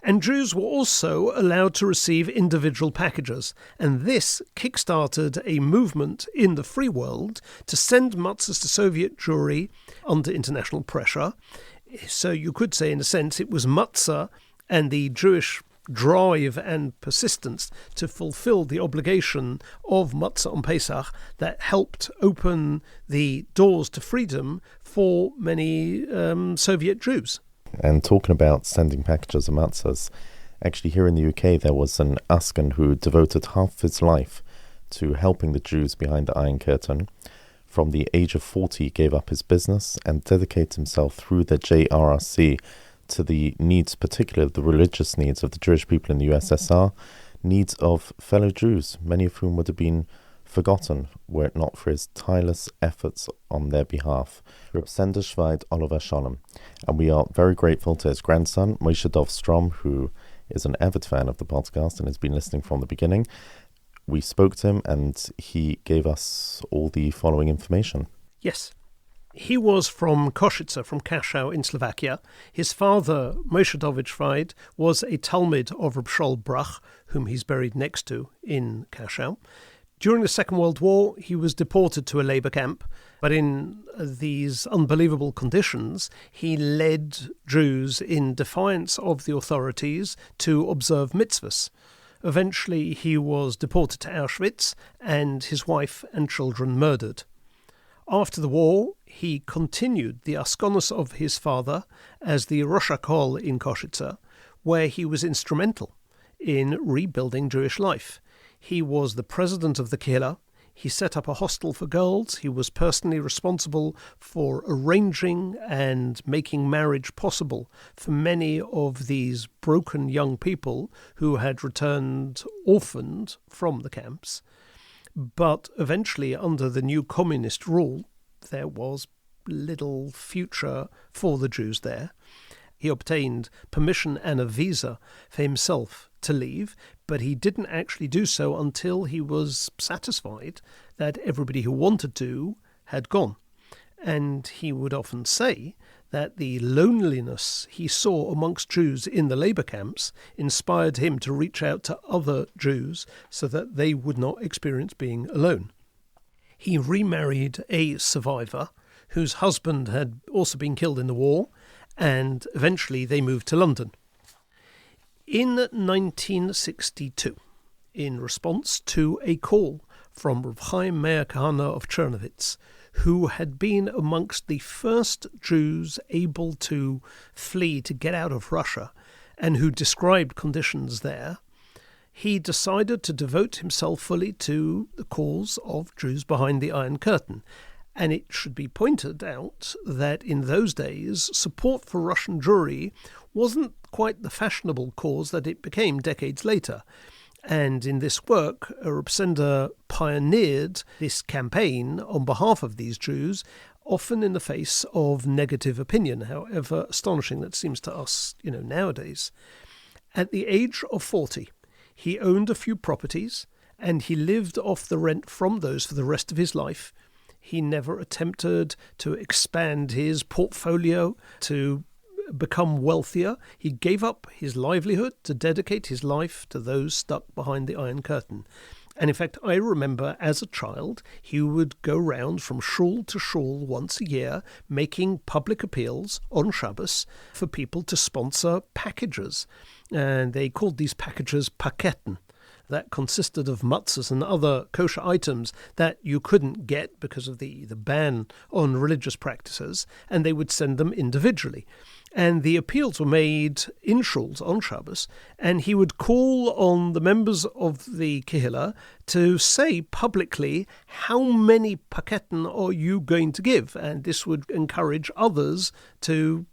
And Jews were also allowed to receive individual packages, and this kick-started a movement in the free world to send matzos to Soviet Jewry under international pressure. So you could say, in a sense, it was matzah and the Jewish drive and persistence to fulfill the obligation of matzah on Pesach that helped open the doors to freedom for many Soviet Jews. And talking about sending packages of matzahs, actually here in the UK there was an Askan who devoted half his life to helping the Jews behind the Iron Curtain. From the age of 40 he gave up his business and dedicated himself through the JRRC to the needs, particularly the religious needs of the Jewish people in the USSR, needs of fellow Jews, many of whom would have been forgotten were it not for his tireless efforts on their behalf. Reb Sender Schweid Oliver Shalom. And we are very grateful to his grandson, Moshe Dov Strom, who is an avid fan of the podcast and has been listening from the beginning. We spoke to him and he gave us all the following information. Yes. He was from Košice, from Kaschau in Slovakia. His father, Moshe Dovich Schweid, was a Talmid of Reb Shaul Brach, whom he's buried next to in Kaschau. During the Second World War, he was deported to a labor camp, but in these unbelievable conditions, he led Jews in defiance of the authorities to observe mitzvahs. Eventually, he was deported to Auschwitz and his wife and children murdered. After the war, he continued the askonos of his father as the Rosh HaKol in Košice, where he was instrumental in rebuilding Jewish life. He was the president of the Kehillah. He set up a hostel for girls. He was personally responsible for arranging and making marriage possible for many of these broken young people who had returned orphaned from the camps. But eventually, under the new communist rule, there was little future for the Jews there. He obtained permission and a visa for himself to leave, but he didn't actually do so until he was satisfied that everybody who wanted to had gone. And he would often say that the loneliness he saw amongst Jews in the labor camps inspired him to reach out to other Jews so that they would not experience being alone. He remarried a survivor whose husband had also been killed in the war, and eventually they moved to London. In 1962, in response to a call from Rav Chaim Meir Kahana of Chernowitz, who had been amongst the first Jews able to flee, to get out of Russia, and who described conditions there, he decided to devote himself fully to the cause of Jews behind the Iron Curtain. And it should be pointed out that in those days, support for Russian Jewry wasn't quite the fashionable cause that it became decades later. And in this work, Reb Sender pioneered this campaign on behalf of these Jews, often in the face of negative opinion, however astonishing that seems to us, nowadays. At the age of 40, he owned a few properties, and he lived off the rent from those for the rest of his life. He never attempted to expand his portfolio, to become wealthier. He gave up his livelihood to dedicate his life to those stuck behind the Iron Curtain. And in fact, I remember as a child, he would go round from shul to shul once a year, making public appeals on Shabbos for people to sponsor packages. And they called these packages paketten. That consisted of matzos and other kosher items that you couldn't get because of the ban on religious practices, and they would send them individually. And the appeals were made in shuls on Shabbos, and he would call on the members of the kehillah to say publicly, how many paketten are you going to give? And this would encourage others to,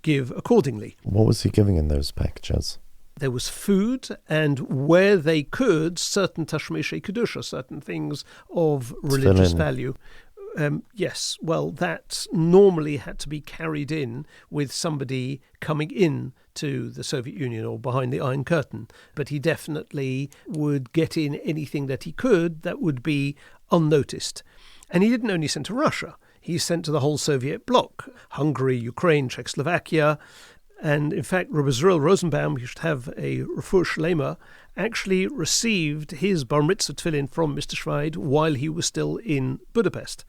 give accordingly. What was he giving in those packages? There was food, and where they could, certain tashmishei kedusha, certain things of religious value. Yes, well, that normally had to be carried in with somebody coming in to the Soviet Union or behind the Iron Curtain. But he definitely would get in anything that he could that would be unnoticed. And he didn't only send to Russia. He sent to the whole Soviet bloc, Hungary, Ukraine, Czechoslovakia. And in fact, Rebbe Zeril Rosenbaum, who should have a refuah shlema, actually received his bar mitzvah tefillin from Mr. Schweid while he was still in Budapest.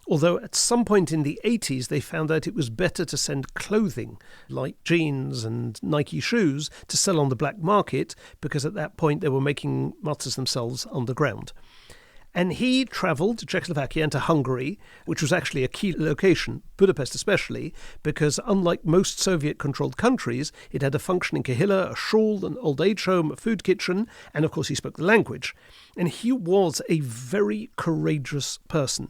Although at some point in the 80s, they found out it was better to send clothing, like jeans and Nike shoes, to sell on the black market, because at that point they were making matzos themselves underground. And he travelled to Czechoslovakia and to Hungary, which was actually a key location, Budapest especially, because unlike most Soviet-controlled countries, it had a functioning kehillah, a shul, an old age home, a food kitchen, and of course he spoke the language. And he was a very courageous person.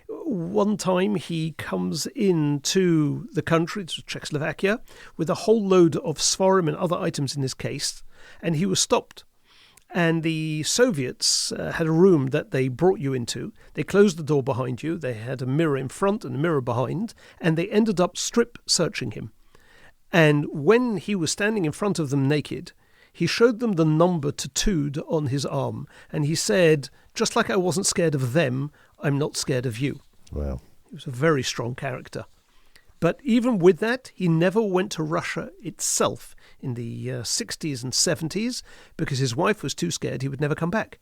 One time he comes into the country, to Czechoslovakia, with a whole load of svarim and other items in his case, and he was stopped. And the Soviets had a room that they brought you into. They closed the door behind you. They had a mirror in front and a mirror behind. And they ended up strip searching him. And when he was standing in front of them naked, he showed them the number tattooed on his arm. And he said, just like I wasn't scared of them, I'm not scared of you. Wow. He was a very strong character. But even with that, he never went to Russia itself in the 60s and 70s because his wife was too scared he would never come back.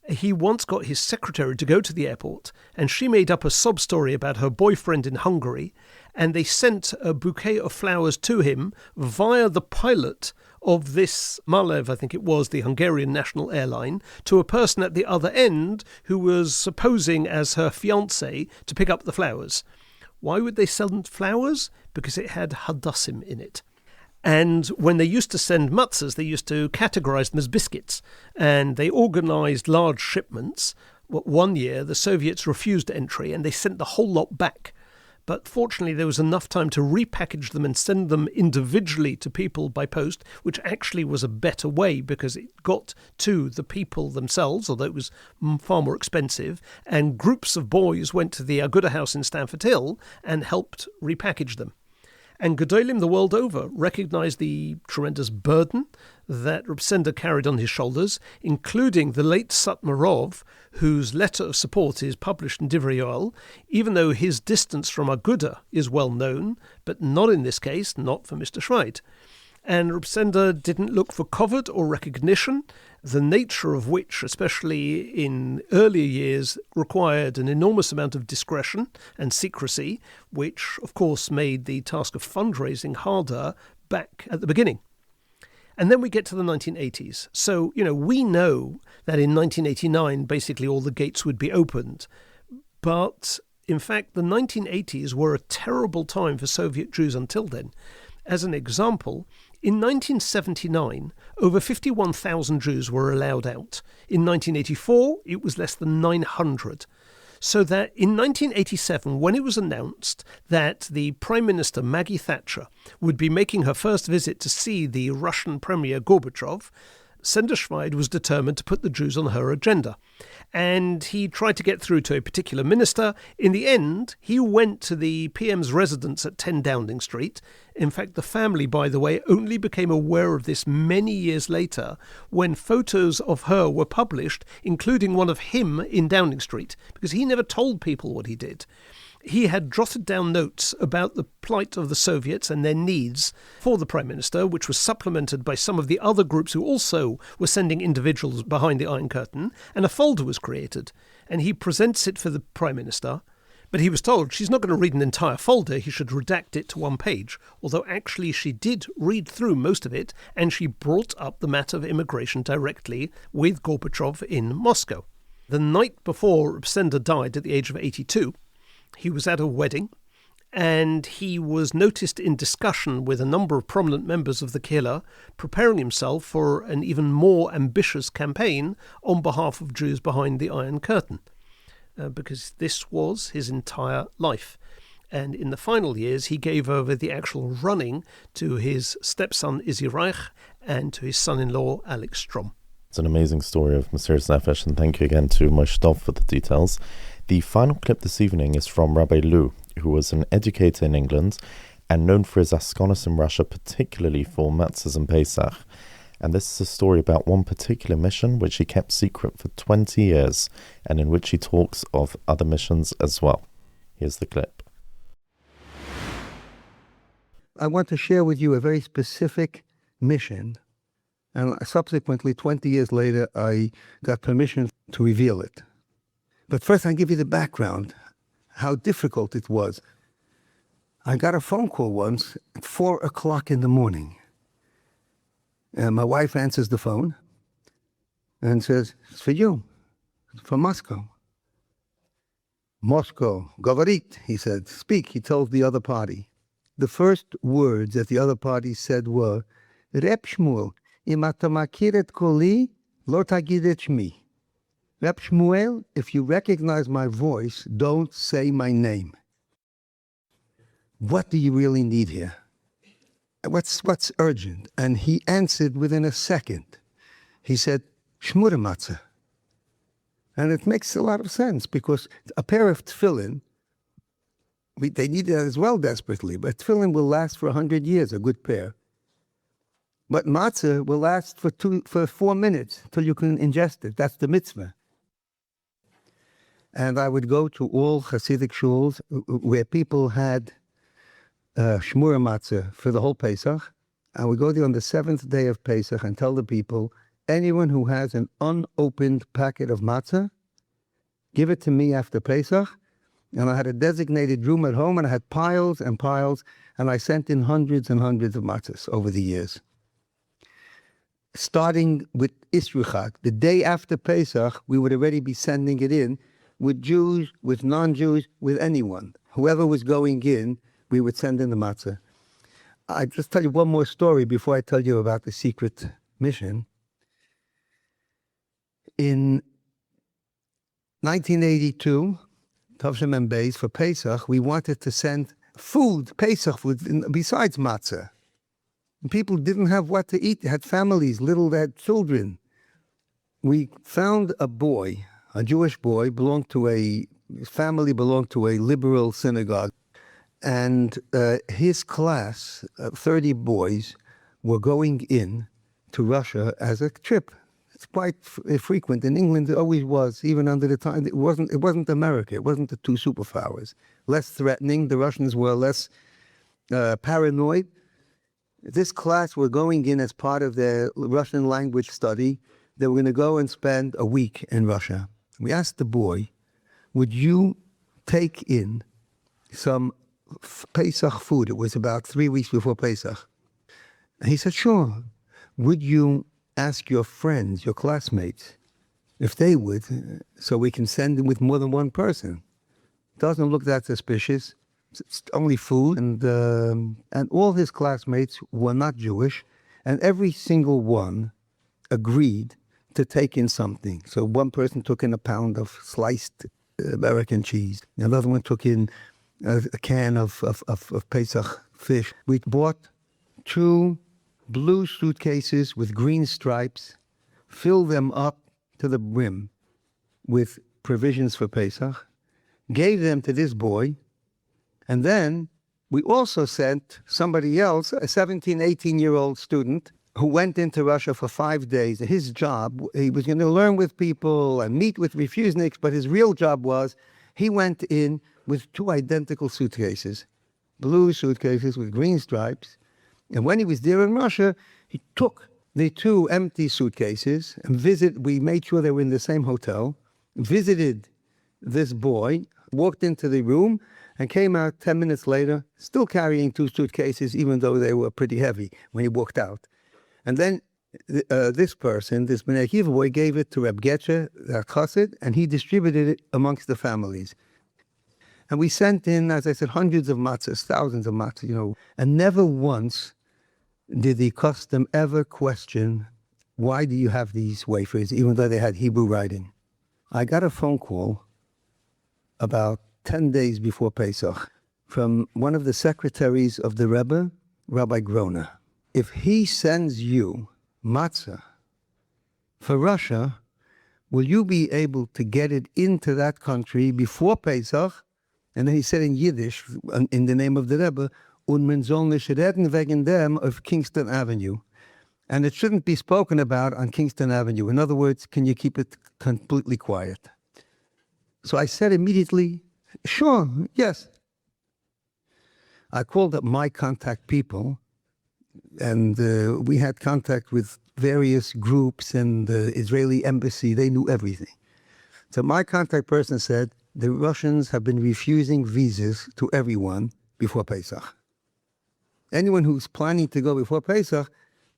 He once got his secretary to go to the airport, and she made up a sob story about her boyfriend in Hungary, and they sent a bouquet of flowers to him via the pilot of this Malev, I think it was, the Hungarian national airline, to a person at the other end who was posing as her fiancé to pick up the flowers. Why would they send flowers? Because it had hadassim in it. And when they used to send matzahs, they used to categorize them as biscuits. And they organized large shipments. But one year, the Soviets refused entry, and they sent the whole lot back. But fortunately, there was enough time to repackage them and send them individually to people by post, which actually was a better way because it got to the people themselves, although it was far more expensive. And groups of boys went to the Aguda House in Stamford Hill and helped repackage them. And Gedolim the world over recognized the tremendous burden that Reb Sender carried on his shoulders, including the late Satmarov, whose letter of support is published in Divrei Yoel, even though his distance from Aguda is well known, but not in this case, not for Mr. Schweid. And Reb Sender didn't look for covert or recognition, the nature of which, especially in earlier years, required an enormous amount of discretion and secrecy, which, of course, made the task of fundraising harder back at the beginning. And then we get to the 1980s. So, we know that in 1989, basically all the gates would be opened. But, in fact, the 1980s were a terrible time for Soviet Jews until then. As an example, in 1979, over 51,000 Jews were allowed out. In 1984, it was less than 900. So that in 1987, when it was announced that the Prime Minister, Maggie Thatcher, would be making her first visit to see the Russian Premier Gorbachev, Sender Schweid was determined to put the Jews on her agenda. And he tried to get through to a particular minister. In the end, he went to the PM's residence at 10 Downing Street. In fact, the family, by the way, only became aware of this many years later when photos of her were published, including one of him in Downing Street, because he never told people what he did. He had jotted down notes about the plight of the Soviets and their needs for the Prime Minister, which was supplemented by some of the other groups who also were sending individuals behind the Iron Curtain, and a folder was created. And he presents it for the Prime Minister, but he was told she's not going to read an entire folder, he should redact it to one page, although actually she did read through most of it, and she brought up the matter of immigration directly with Gorbachev in Moscow. The night before Sender died at the age of 82, he was at a wedding, and he was noticed in discussion with a number of prominent members of the Kehillah, preparing himself for an even more ambitious campaign on behalf of Jews behind the Iron Curtain, because this was his entire life. And in the final years, he gave over the actual running to his stepson Izzy Reich and to his son-in-law Alex Strom. It's an amazing story of Mesiras Nefesh, and thank you again to Moshe Dov for the details. The final clip this evening is from Rabbi Lu, who was an educator in England and known for his askonos in Russia, particularly for matzos and Pesach. And this is a story about one particular mission which he kept secret for 20 years, and in which he talks of other missions as well. Here's the clip. I want to share with you a very specific mission, and subsequently, 20 years later, I got permission to reveal it. But first, I'll give you the background, how difficult it was. I got a phone call once at 4 o'clock in the morning. And my wife answers the phone and says, "It's for you. It's from Moscow." "Moscow, Govorit," he said. "Speak," he told the other party. The first words that the other party said were, "Reb Shmuel, im ata makir et koli, lo tagid et shmi." Reb Shmuel, if you recognize my voice, don't say my name. What do you really need here? What's urgent? And he answered within a second. He said, "Shmura matzah." And it makes a lot of sense, because a pair of tefillin, they need that as well desperately, but tefillin will last for 100 years, a good pair. But matzah will last for 4 minutes till you can ingest it. That's the mitzvah. And I would go to all Hasidic shuls where people had shmura matzah for the whole Pesach. I would go there on the 7th day of Pesach and tell the people, anyone who has an unopened packet of matzah, give it to me after Pesach. And I had a designated room at home, and I had piles and piles, and I sent in hundreds and hundreds of matzahs over the years. Starting with Isruchak, the day after Pesach, we would already be sending it in with Jews, with non-Jews, with anyone. Whoever was going in, we would send in the matzah. I just tell you one more story before I tell you about the secret mission. In 1982, Tavshem and Beis, for Pesach, we wanted to send food, Pesach food, besides matzah. And people didn't have what to eat. They had families, they had children. We found a boy, a Jewish boy, his family belonged to a liberal synagogue. And his class, 30 boys, were going in to Russia as a trip. It's quite frequent. In England, it always was, even under the time. It wasn't America. It wasn't the two superpowers. Less threatening. The Russians were less paranoid. This class were going in as part of their Russian language study. They were going to go and spend a week in Russia. We asked the boy, "Would you take in some Pesach food?" It was about 3 weeks before Pesach. And he said, "Sure." "Would you ask your friends, your classmates, if they would, so we can send them with more than one person? Doesn't look that suspicious. It's only food." And all his classmates were not Jewish, and every single one agreed to take in something. So one person took in a pound of sliced American cheese. Another one took in a can of Pesach fish. We bought 2 blue suitcases with green stripes filled them up to the brim with provisions for Pesach, gave them to this boy, and then we also sent somebody else, a 17, 18-year-old student, who went into Russia for 5 days. His job, he was going to learn with people and meet with refuseniks, but his real job was he went in with 2 identical suitcases, blue suitcases with green stripes. And when he was there in Russia, he took the 2 empty suitcases and we made sure they were in the same hotel, visited this boy, walked into the room, and came out 10 minutes later, still carrying 2 suitcases, even though they were pretty heavy when he walked out. And then this person, this Bnei Akiva boy, gave it to Reb Getche, the Chassid, and he distributed it amongst the families. And we sent in, as I said, hundreds of matzos, thousands of matzos, and never once did the custom ever question, why do you have these wafers, even though they had Hebrew writing? I got a phone call about 10 days before Pesach from one of the secretaries of the Rebbe, Rabbi Groner. If he sends you matzah for Russia, will you be able to get it into that country before Pesach? And then he said in Yiddish, in the name of the Rebbe, und man soll nicht reden wegen dem of Kingston Avenue. And it shouldn't be spoken about on Kingston Avenue. In other words, can you keep it completely quiet? So I said immediately, sure, yes. I called up my contact people, and we had contact with various groups and the Israeli embassy. They knew everything. So my contact person said, the Russians have been refusing visas to everyone before Pesach. Anyone who's planning to go before Pesach,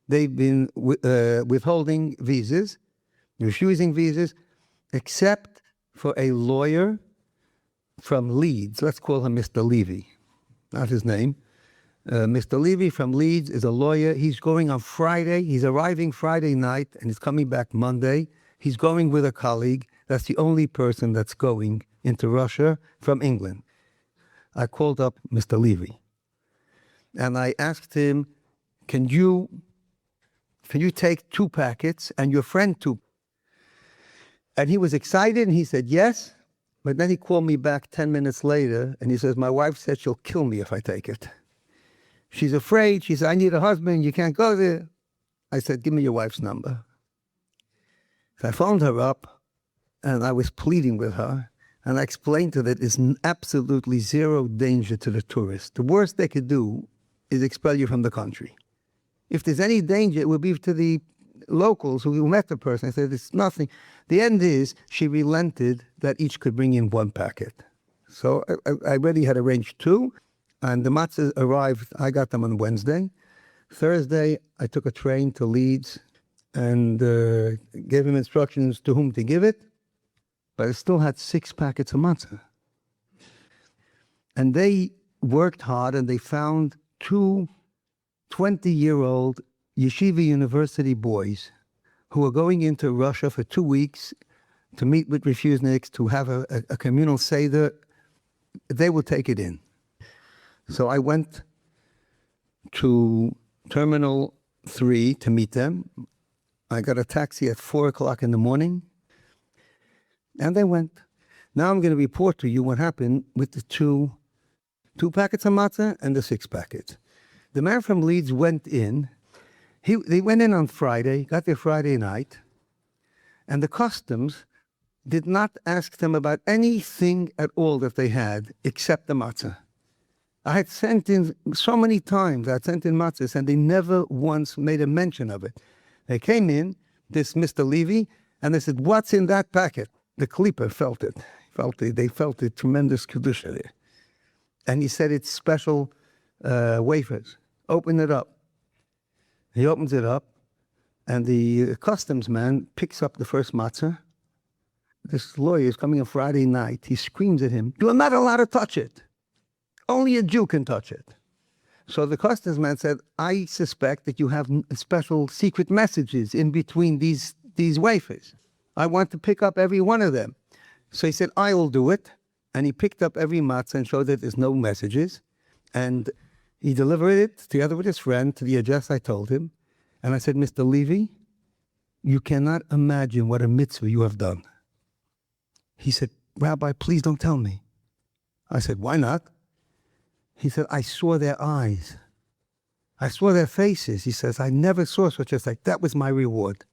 they've been withholding visas, refusing visas, except for a lawyer from Leeds. Let's call him Mr. Levy, not his name. Mr. Levy from Leeds is a lawyer. He's going on Friday. He's arriving Friday night, and he's coming back Monday. He's going with a colleague. That's the only person that's going into Russia from England. I called up Mr. Levy, and I asked him, can you take 2 packets and your friend 2? And he was excited, and he said yes. But then he called me back 10 minutes later, and he says, my wife said she'll kill me if I take it. She's afraid. She said, I need a husband. You can't go there. I said, give me your wife's number. So I phoned her up, and I was pleading with her, and I explained to her that there's absolutely zero danger to the tourists. The worst they could do is expel you from the country. If there's any danger, it would be to the locals who met the person. I said, it's nothing. The end is, she relented that each could bring in 1 packet. So I already had arranged 2, and the matzahs arrived. I got them on Wednesday. Thursday, I took a train to Leeds and gave him instructions to whom to give it, but I still had 6 packets of matzah. And they worked hard, and they found 2 20-year-old yeshiva university boys who were going into Russia for 2 weeks to meet with refuseniks, to have a communal Seder. They would take it in. So I went to Terminal 3 to meet them. I got a taxi at 4 o'clock in the morning, and they went. Now I'm going to report to you what happened with the 2 packets of matzah and the 6 packets. The man from Leeds went in. They went in on Friday, got there Friday night, and the customs did not ask them about anything at all that they had except the matzah. I had sent in so many times, I had sent in matzahs, and they never once made a mention of it. They came in, this Mr. Levy, and they said, what's in that packet? The Klipper felt it. They felt the tremendous kedusha there. And he said, it's special wafers. Open it up. He opens it up, and the customs man picks up the first matzah. This lawyer is coming on Friday night. He screams at him, you're not allowed to touch it. Only a Jew can touch it. So the customs man said, I suspect that you have special secret messages in between these wafers. I want to pick up every one of them. So he said, I will do it. And he picked up every matzah and showed that there's no messages. And he delivered it together with his friend to the address I told him. And I said, Mr. Levy, you cannot imagine what a mitzvah you have done. He said, Rabbi, please don't tell me. I said, why not? He said, I saw their eyes. I saw their faces. He says, I never saw such a sight. That was my reward.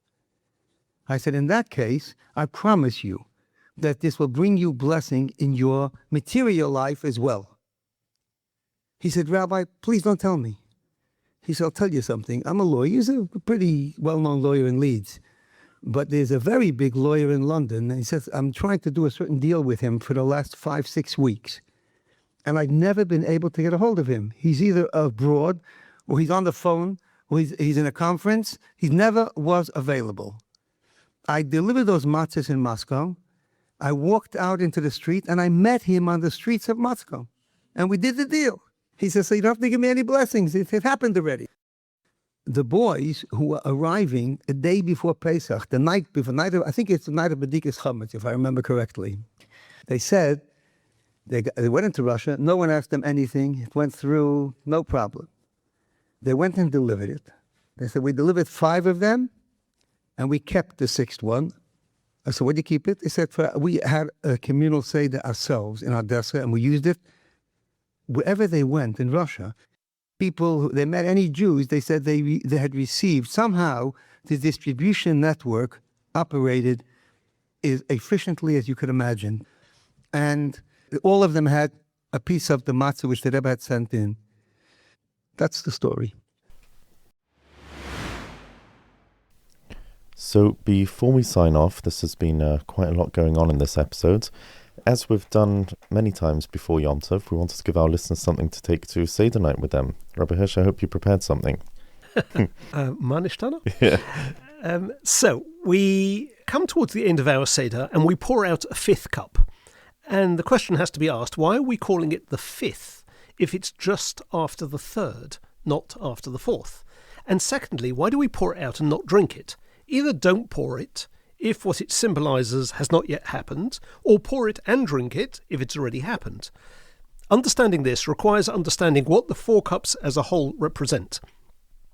I said, in that case, I promise you that this will bring you blessing in your material life as well. He said, Rabbi, please don't tell me. He said, I'll tell you something. I'm a lawyer. He's a pretty well-known lawyer in Leeds. But there's a very big lawyer in London. And he says, I'm trying to do a certain deal with him for the last 5-6 weeks. And I've never been able to get a hold of him. He's either abroad, or he's on the phone, or he's in a conference. He never was available. I delivered those matzos in Moscow. I walked out into the street, and I met him on the streets of Moscow. And we did the deal. He says, so you don't have to give me any blessings. It happened already. The boys who were arriving a day before Pesach, the night before, I think it's the night of Bedikas Chametz, if I remember correctly. They said, they went into Russia, no one asked them anything, it went through, no problem. They went and delivered it. They said, we delivered 5 of them, and we kept the 6th one. I said, where'd you keep it? They said, we had a communal Seder ourselves in Odessa, and we used it. Wherever they went in Russia, people, they met any Jews, they said they had received, somehow the distribution network operated as efficiently as you could imagine. And all of them had a piece of the matzah which the Rebbe had sent in. That's the story. So before we sign off, this has been quite a lot going on in this episode. As we've done many times before Yom Tov, we wanted to give our listeners something to take to Seder night with them. Rabbi Hirsch, I hope you prepared something. Yeah. So we come towards the end of our Seder and we pour out a 5th cup. And the question has to be asked, why are we calling it the 5th if it's just after the 3rd, not after the 4th? And secondly, why do we pour it out and not drink it? Either don't pour it if what it symbolizes has not yet happened, or pour it and drink it if it's already happened. Understanding this requires understanding what the 4 cups as a whole represent.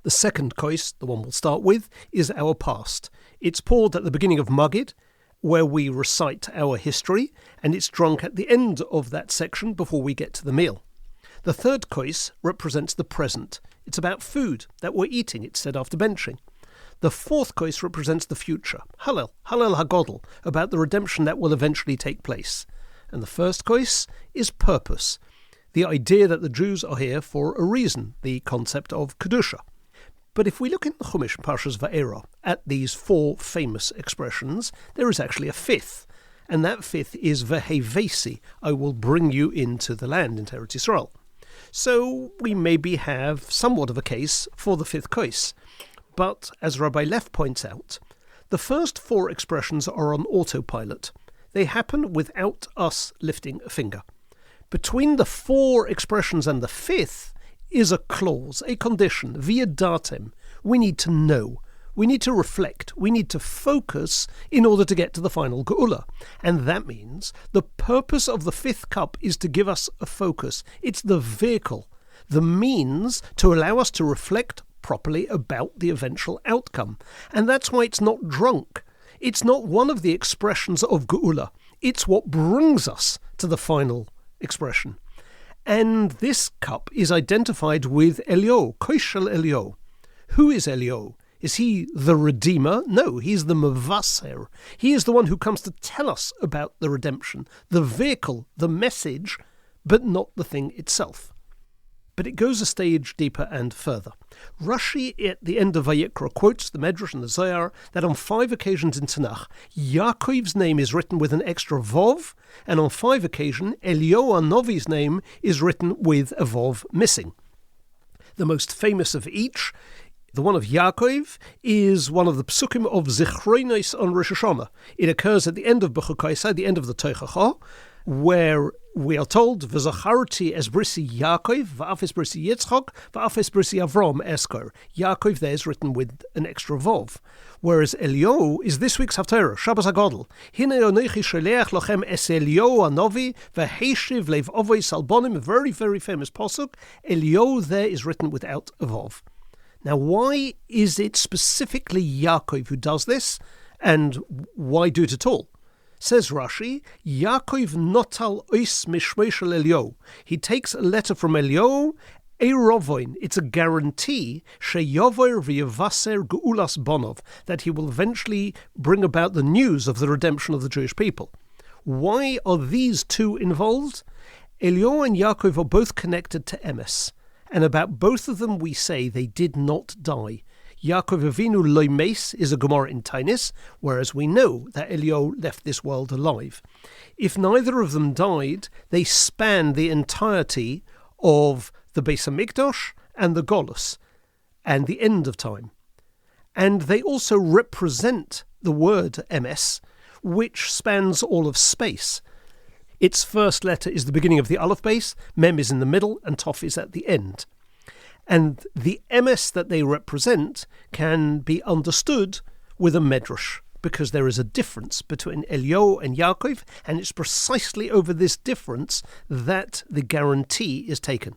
The second kos, the one we'll start with, is our past. It's poured at the beginning of Magid, where we recite our history, and it's drunk at the end of that section before we get to the meal. The third kos represents the present. It's about food that we're eating, it's said after benching. The fourth kos represents the future, Hallel HaGodel, about the redemption that will eventually take place. And the first kos is purpose, the idea that the Jews are here for a reason, the concept of Kedusha. But if we look in the Chumash Parshas Va'era at these 4 famous expressions, there is actually a 5th, and that 5th is Vehevesi, I will bring you into the land, into Eretz Yisrael. So we maybe have somewhat of a case for the 5th kos. But, as Rabbi Leff points out, the first 4 expressions are on autopilot. They happen without us lifting a finger. Between the 4 expressions and the 5th is a clause, a condition, via datem. We need to know. We need to reflect. We need to focus in order to get to the final geula. And that means the purpose of the 5th cup is to give us a focus. It's the vehicle, the means to allow us to reflect properly about the eventual outcome. And that's why it's not drunk. It's not one of the expressions of geula. It's what brings us to the final expression. And this cup is identified with Elio, Koishel Elio. Who is Elio? Is he the Redeemer? No, he's the Mevaser. He is the one who comes to tell us about the redemption, the vehicle, the message, but not the thing itself. But it goes a stage deeper and further. Rashi at the end of Vayikra quotes the Medrash and the Zohar that on 5 occasions in Tanakh, Yaakov's name is written with an extra Vov, and on 5 occasions, Eliyahu Novi's name is written with a Vov missing. The most famous of each, the one of Yaakov, is one of the psukim of Zichronos on Rosh Hashanah. It occurs at the end of Bechukaisa, the end of the Teichacha, where we are told, V'zacharti es brisi Yaakov, v'af es brisi Yitzchak, v'af es brisi Avram eskor. Yaakov there is written with an extra Vov. Whereas Eliyahu is this week's Haftarah, Shabbos HaGadol. Hine onechi sheleach lochem es Eliyahu anovi, v'heishiv lev ovoi salbonim, a very, very famous posuk. Eliyahu there is written without a Vov. Now, why is it specifically Yaakov who does this, and why do it at all? Says Rashi, Yaakov notal ois mishmei shel Elio. He takes a letter from Elio, a rovoin. It's a guarantee, sheyover v'yevaser geulas bonov, that he will eventually bring about the news of the redemption of the Jewish people. Why are these two involved? Elio and Yaakov are both connected to Emes, and about both of them we say they did not die. Yaakov Avinu loy meis is a Gemara in Tainis, whereas we know that Elio left this world alive. If neither of them died, they span the entirety of the Beis HaMikdash and the Golus, and the end of time. And they also represent the word Emes, which spans all of space. Its first letter is the beginning of the Aleph base, Mem is in the middle, and Tov is at the end. And the Emes that they represent can be understood with a medrash, because there is a difference between Elio and Yaakov, and it's precisely over this difference that the guarantee is taken.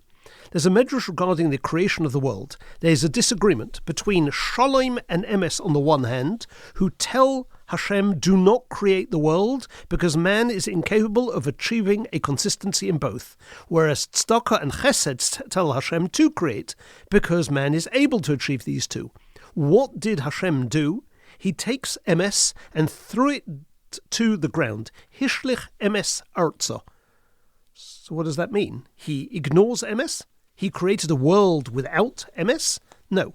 There's a medrash regarding the creation of the world. There's a disagreement between Shalom and Emes on the one hand, who tell Hashem, do not create the world, because man is incapable of achieving a consistency in both. Whereas Tzedakah and Chesed tell Hashem to create, because man is able to achieve these two. What did Hashem do? He takes Emes and threw it to the ground. Hishlich Emes arza. So what does that mean? He ignores Emes? He created a world without Emes? No.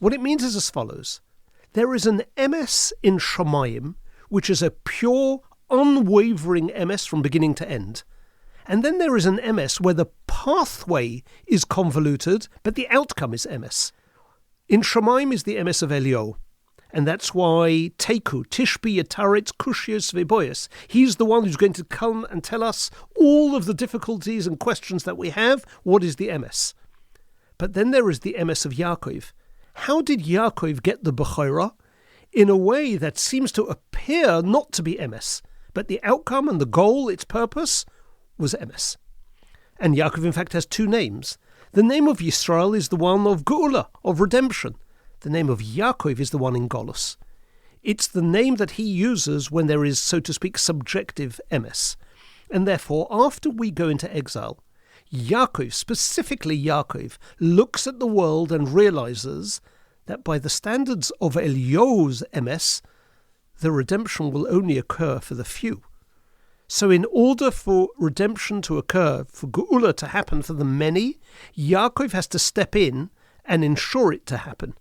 What it means is as follows. There is an Emes in Shamayim, which is a pure, unwavering Emes from beginning to end. And then there is an Emes where the pathway is convoluted, but the outcome is Emes. In Shamayim is the Emes of Elio. And that's why Teku, Tishbi, Yataretz, Kushios, Veboyos, he's the one who's going to come and tell us all of the difficulties and questions that we have. What is the Emes? But then there is the Emes of Yaakov. How did Yaakov get the Bechorah? In a way that seems to appear not to be Emes, but the outcome and the goal, its purpose, was Emes. And Yaakov, in fact, has two names. The name of Yisrael is the one of Geula, of redemption. The name of Yaakov is the one in Golus. It's the name that he uses when there is, so to speak, subjective Emes. And therefore, after we go into exile, Yaakov, specifically Yaakov, looks at the world and realizes that by the standards of Elio's Emes, the redemption will only occur for the few. So in order for redemption to occur, for Geula to happen for the many, Yaakov has to step in and ensure it to happen.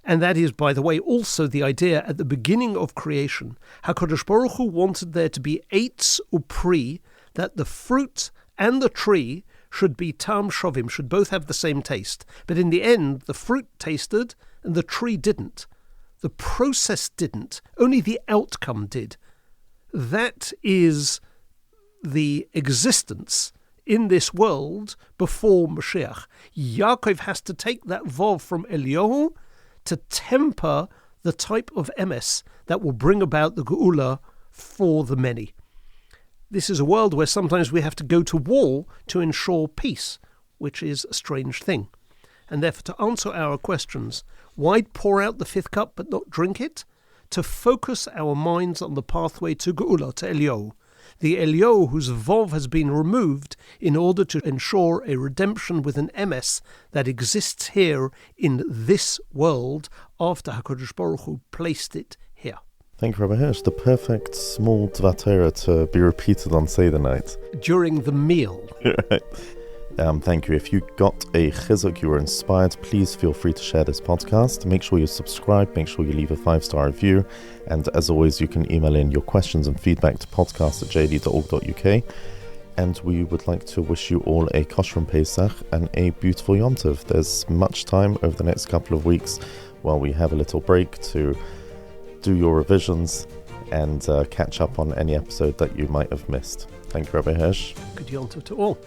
And that is, by the way, also the idea at the beginning of creation. HaKadosh Baruch Hu wanted there to be eitz upri, that the fruit and the tree should be tam shovim, should both have the same taste. But in the end, the fruit tasted and the tree didn't. The process didn't. Only the outcome did. That is the existence in this world before Mashiach. Yaakov has to take that vov from Eliyahu to temper the type of Emes that will bring about the Geula for the many. This is a world where sometimes we have to go to war to ensure peace, which is a strange thing. And therefore, to answer our questions, why pour out the fifth cup but not drink it? To focus our minds on the pathway to Geula, to Elio, the Elio whose Vov has been removed in order to ensure a redemption with an Emes that exists here in this world after HaKadosh Baruch Hu placed it here. Thank you, Rabbi Hirsch. The perfect small Dvar Torah to be repeated on Seder night. During the meal. Right. Thank you. If you got a chizuk, you were inspired, please feel free to share this podcast. Make sure you subscribe, make sure you leave a 5-star review. And as always, you can email in your questions and feedback to podcast@jd.org.uk. And we would like to wish you all a kosher Pesach and a beautiful Yom Tov. There's much time over the next couple of weeks while we have a little break to do your revisions and catch up on any episode that you might have missed. Thank you, Rabbi Hirsch. Good Yom Tov to all.